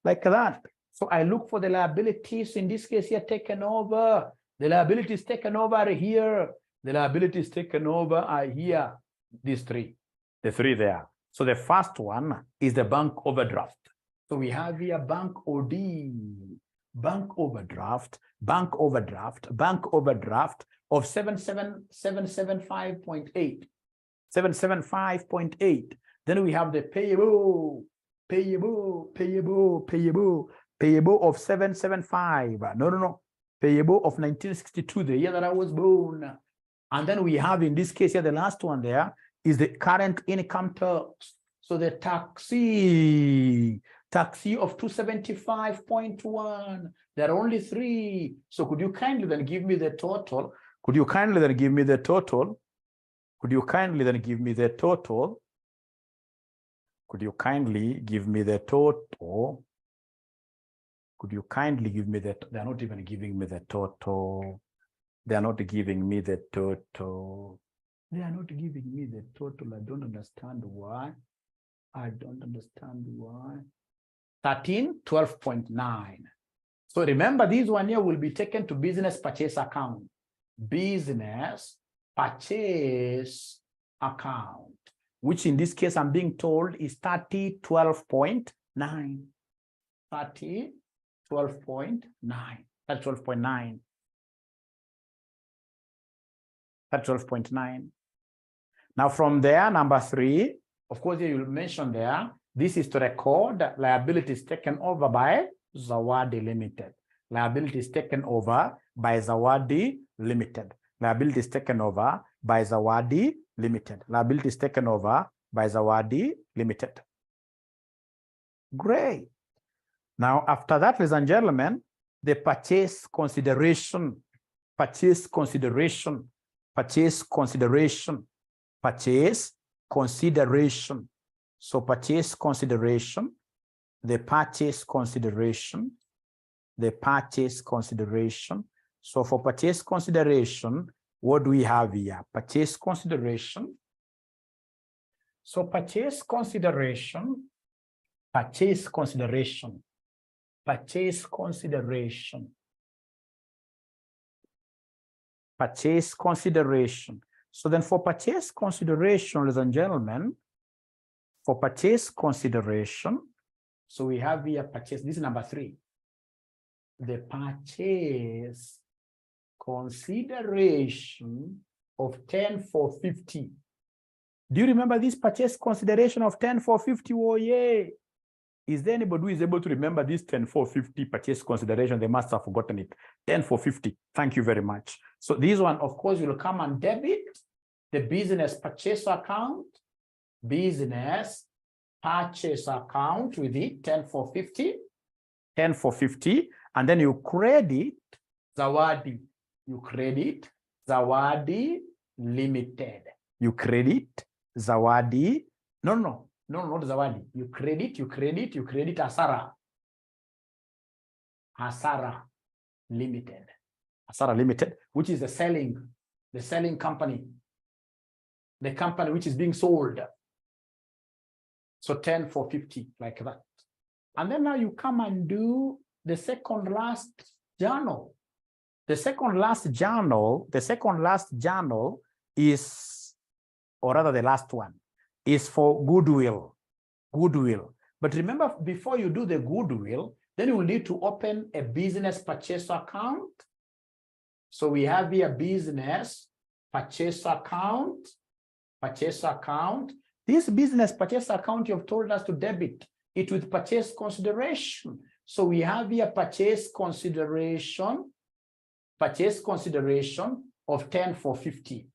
like that. So I look for the liabilities, in this case here, taken over. The liabilities taken over are here. The liabilities taken over are here. These three, the three there. So the first one is the bank overdraft. So we have here bank OD, bank overdraft of 775.8. 775.8. Then we have the payable of 775. No. Payable of 1962, the year that I was born. And then we have, in this case here, the last one there is the current income tax. So the 𝗀𝘂𝗊𝗖 of 275.1. There are only three. So could you kindly then give me the total? Could you kindly then give me the total? Could you kindly then give me the total? Could you kindly give me the total? Could you kindly give me that? They're not even giving me the total. They're not giving me the total. They are not giving me the total. I don't understand why. I don't understand why. 1312.9. So remember, this one here will be taken to business purchase account. Business purchase account, which in this case I'm being told is 3012.9. 3012.9. That's 12.9. That's 12.9. Now from there, number three, of course, you mentioned there, this is to record liabilities taken over by 𝗬𝘂𝗐𝗍 Limited. Liabilities taken over by 𝗬𝘂𝗍 Limited. Liabilities taken over by 𝗬𝘂𝗍 Limited. Liabilities taken over by 𝗬𝘂𝗍 Limited. Great. Now, after that, ladies and gentlemen, the purchase consideration. So purchase consideration, the purchase consideration. So for purchase consideration, what do we have here? Purchase consideration. So purchase consideration. So then for purchase consideration, ladies and gentlemen, for purchase consideration, so we have here purchase, this is number three. The purchase consideration of 10,450. Do you remember this purchase consideration of 10,450? Oh, yeah. Is there anybody who is able to remember this 10,450 purchase consideration? They must have forgotten it. 10,450. Thank you very much. So this one, of course, will come and debit the business purchase account. Business purchase account with it, 10,450. 10,450. And then you credit 𝗬𝘂𝗍𝗍. You credit 𝗬𝘂𝗍 Limited. You credit 𝗬𝘂𝗍. No, not 𝗬𝘂𝗍. You credit 𝗬𝘂𝗍 Limited. 𝗬𝘂𝗍 Limited, which is the selling company. The company which is being sold. So 10,450, like that. And then now you come and do the second last journal. The second last journal is, or rather the last one, is for goodwill. But remember, before you do the goodwill, then you will need to open a business purchase account. So we have here business purchase account, purchase account. This business purchase account, you've told us to debit it with purchase consideration. So we have here purchase consideration of 10 for 50.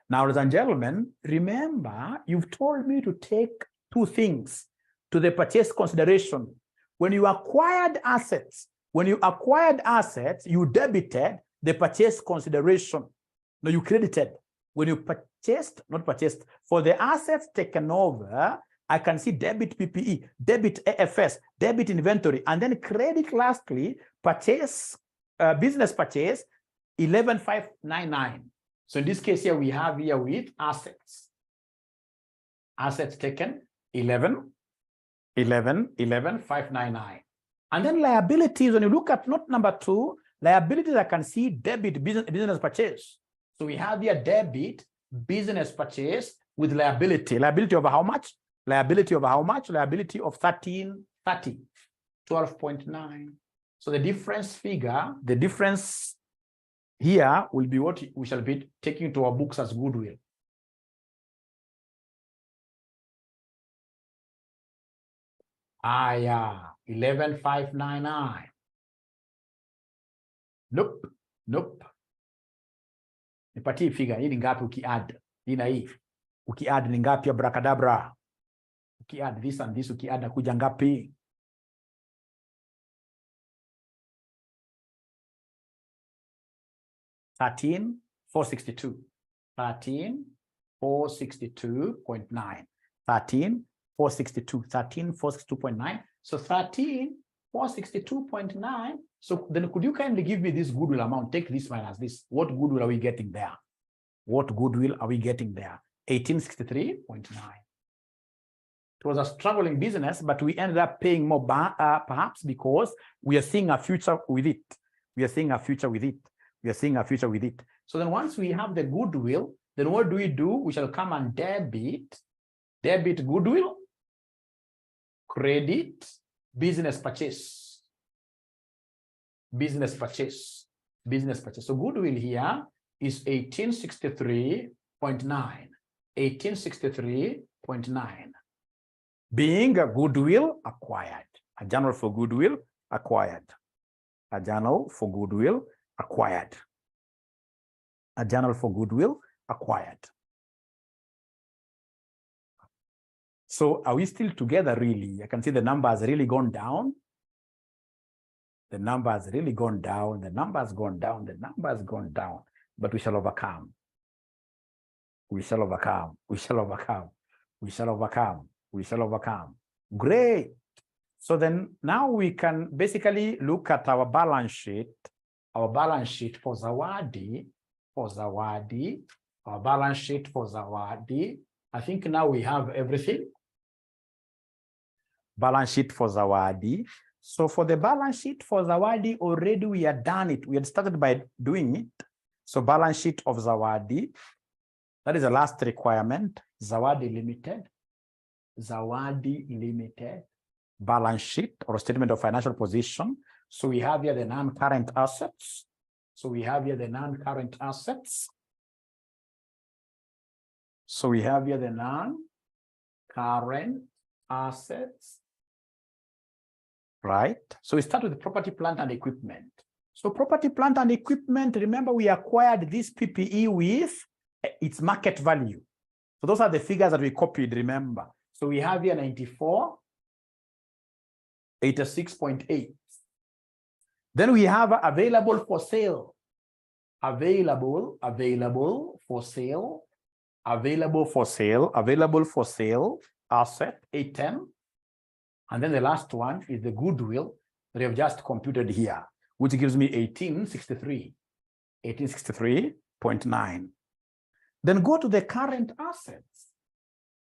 Now, ladies and gentlemen, remember, you've told me to take two things to the purchase consideration. When you acquired assets, you debited the purchase consideration. No, you credited. When you purchased, not purchased, for the assets taken over, I can see debit PPE, debit AFS, debit inventory, and then credit lastly, purchase, business purchase, 11,599. So in this case here, we have here with assets. Assets taken, 11,599. And then liabilities, when you look at note number 2, liabilities, I can see debit business purchase. So we have here debit business purchase with liability. Liability over how much? Liability over how much? Liability of 1330, 12.9. So the difference figure, the difference here will be what we shall be taking to our books as goodwill. Yeah, 11,599. Nope. Nipatie figure hii ni ngapi ukiadd? Hii na hii. Ukiadd ni ngapi abracadabra? Ukiadd this and this, ukiadd kuja ngapi? $13,462. 13,462.9. 13,462.9. So 13,462.9. So then could you kindly give me this goodwill amount? Take this minus this. What goodwill are we getting there? What goodwill are we getting there? 1863.9. It was a struggling business, but we ended up paying more perhaps because we are seeing a future with it. We are seeing a future with it. We are seeing a future with it. So then once we have the goodwill, then what do? We shall come and debit goodwill, credit, business purchase. Business purchase. So goodwill here is 1863.9. 1863.9. Being a goodwill acquired. A journal for goodwill acquired. A journal for goodwill acquired. A journal for goodwill acquired. So are we still together really? I can see the number has really gone down. The number has really gone down. The number has gone down. The number has gone down. But we shall overcome. We shall overcome. We shall overcome. We shall overcome. We shall overcome. Great. So then now we can basically look at our balance sheet. Our balance sheet for Zawadi. Our balance sheet for Zawadi. I think now we have everything. Balance sheet for Zawadi. So for the balance sheet for Zawadi, already we had done it. We had started by doing it. So balance sheet of Zawadi. That is the last requirement. Zawadi Limited. Zawadi Limited. Balance sheet or statement of financial position. So we have here the non-current assets. So we have here the non-current assets. So we have here the non-current assets. Right? So we start with the property, plant, and equipment. So property, plant, and equipment, remember we acquired this PPE with its market value. So those are the figures that we copied, remember. So we have here 94, 86.8. Then we have available for sale. Available for sale asset 810. And then the last one is the goodwill that we have just computed here, which gives me 1863.9. Then go to the current assets.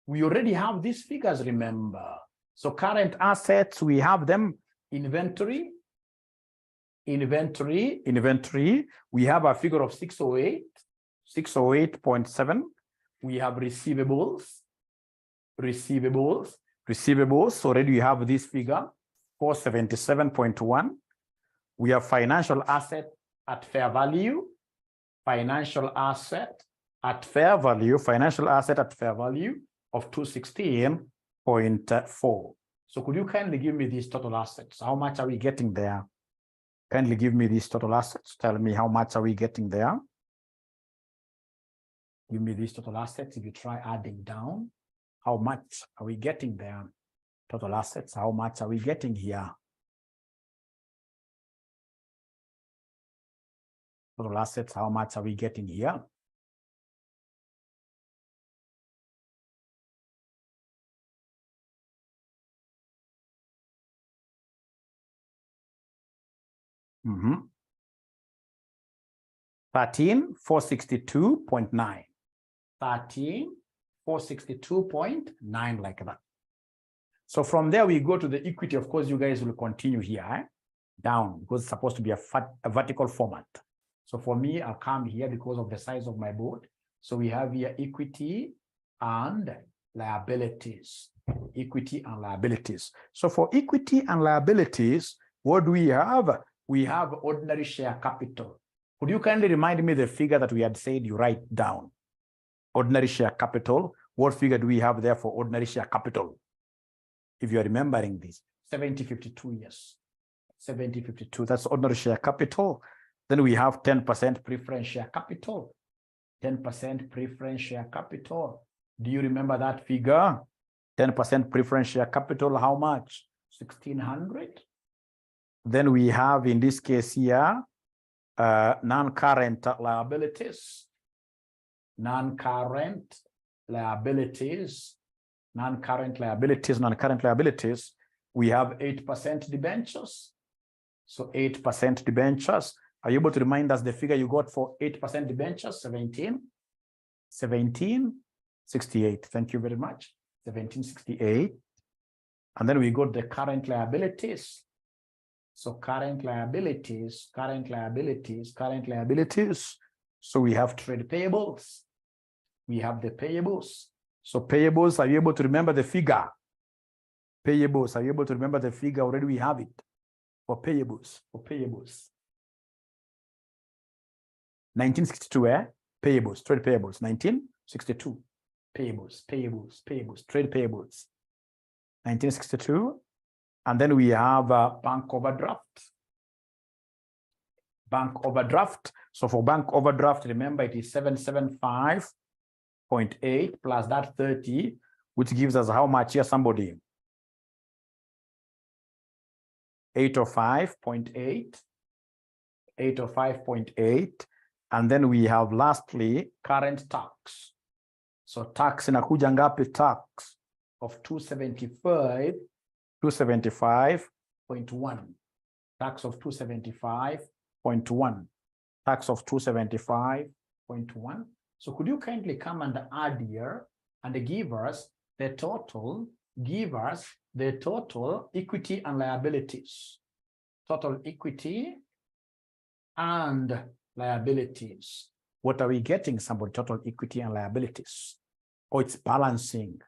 We already have these figures, remember. So current assets, we have them inventory. We have a figure of 608.7. We have receivables. So already we have this figure, 477.1. We have financial asset at fair value. financial asset at fair value, financial asset at fair value of 216.4. So could you kindly give me these total assets? How much are we getting there? Kindly give me these total assets. Tell me how much are we getting there? Give me these total assets. If you try adding down, how much are we getting there? Total assets, how much are we getting here? Total assets, how much are we getting here? Mm-hmm. 13,462.9. 13,462.9, like that. So from there, we go to the equity. Of course, you guys will continue here, down, because it's supposed to be a vertical format. So for me, I'll come here because of the size of my board. So we have here equity and liabilities. Equity and liabilities. So for equity and liabilities, what do we have? We have ordinary share capital. Could you kindly remind me the figure that we had said you write down? Ordinary share capital. What figure do we have there for ordinary share capital? If you are remembering this, 7052, yes. 7052, that's ordinary share capital. Then we have 10% preference share capital. 10% preference share capital. Do you remember that figure? 10% preference share capital, how much? 1,600. Then we have, in this case here, non-current liabilities. Non-current liabilities. Non-current liabilities, we have 8% debentures. So 8% debentures. Are you able to remind us the figure you got for 8% debentures? 1768. Thank you very much. 1768. And then we got the current liabilities. So current liabilities. So we have trade payables. We have the payables. So payables, are you able to remember the figure? Payables, are you able to remember the figure? Already we have it for payables. 1962, payables, trade payables. 1962, payables, trade payables. 1962. And then we have bank overdraft. Bank overdraft. So for bank overdraft, remember it is 775.8 plus that 30, which gives us how much here, somebody? 805.8. 805.8. And then we have lastly current tax. So tax inakuja ngapi? Tax of 275.1. Tax of 275.1. Tax of 275.1. So could you kindly come and add here and give us the total, equity and liabilities. Total equity and liabilities. What are we getting, somebody? Total equity and liabilities. Oh, it's balancing.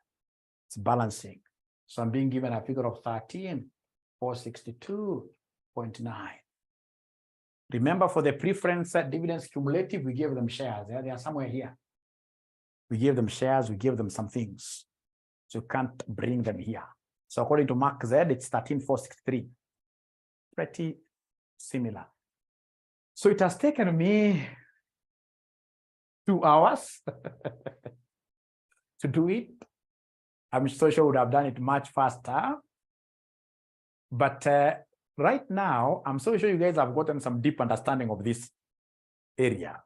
It's balancing. So I'm being given a figure of 13,462.9. Remember, for the preference dividends cumulative, we gave them shares. They are somewhere here. We gave them shares, we gave them some things. So you can't bring them here. So according to Mark Z, it's 13,463. Pretty similar. So it has taken me 2 hours to do it. I'm so sure I would have done it much faster. But right now, I'm so sure you guys have gotten some deep understanding of this area.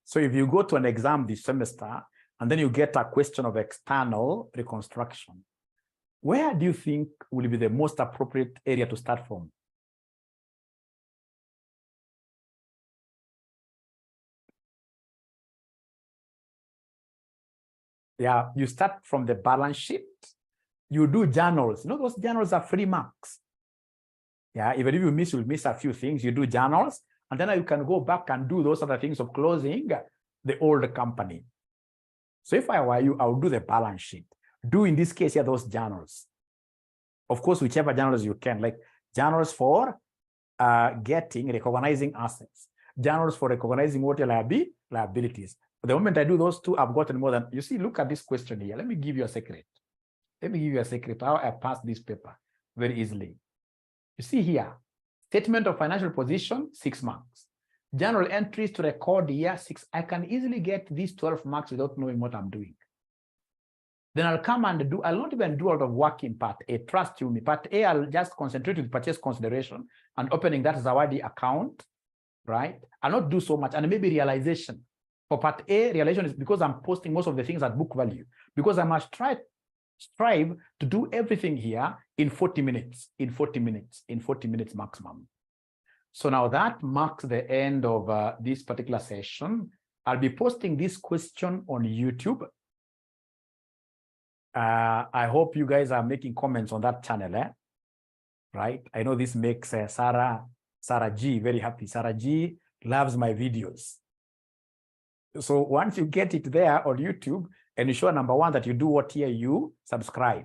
So if you go to an exam this semester, and then you get a question of external reconstruction, where do you think will be the most appropriate area to start from? Yeah, you start from the balance sheet. You do journals. You know, those journals are 3 marks. Yeah, even if you miss, you'll miss a few things. You do journals, and then you can go back and do those other things of closing the old company. So if I were you, I would do the balance sheet. Do, in this case here, those journals. Of course, whichever journals you can, like journals for recognizing assets. journals for recognizing what your liabilities. But the moment I do those two, I've gotten more than, you see, look at this question here. Let me give you a secret. Let me give you a secret how I passed this paper very easily. You see here, statement of financial position, 6 marks. Journal entries to record year 6. I can easily get these 12 marks without knowing what I'm doing. Then I'll come and do, I'll not even do a lot of work in part A, trust you me. Part A, I'll just concentrate with purchase consideration and opening that 𝗬𝗧 account, right? I'll not do so much, and maybe realization. For part A, realization is because I'm posting most of the things at book value, because I must strive to do everything here in 40 minutes, in 40 minutes maximum. So now that marks the end of this particular session. I'll be posting this question on YouTube. I hope you guys are making comments on that channel, right? I know this makes Sarah G very happy. Sarah G loves my videos. So once you get it there on YouTube, and you show number one that you do what here, you subscribe.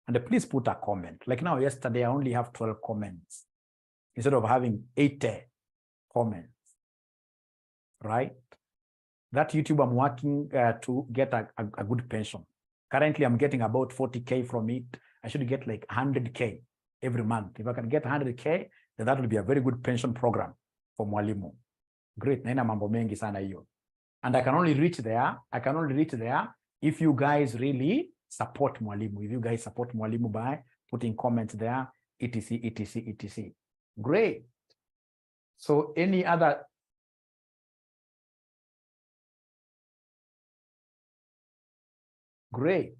And please put a comment. Like now, yesterday, I only have 12 comments instead of having 80 comments, right? That YouTube, I'm working to get a good pension. Currently, I'm getting about 40K from it. I should get like 100K every month. If I can get 100K, then that will be a very good pension program for mwalimu. Great. Naina mambo mengi sana hiyo. And I can only reach there. I can only reach there if you guys really support mwalimu. If you guys support mwalimu by putting comments there, etc, etc, etc. Great. So any other? Great.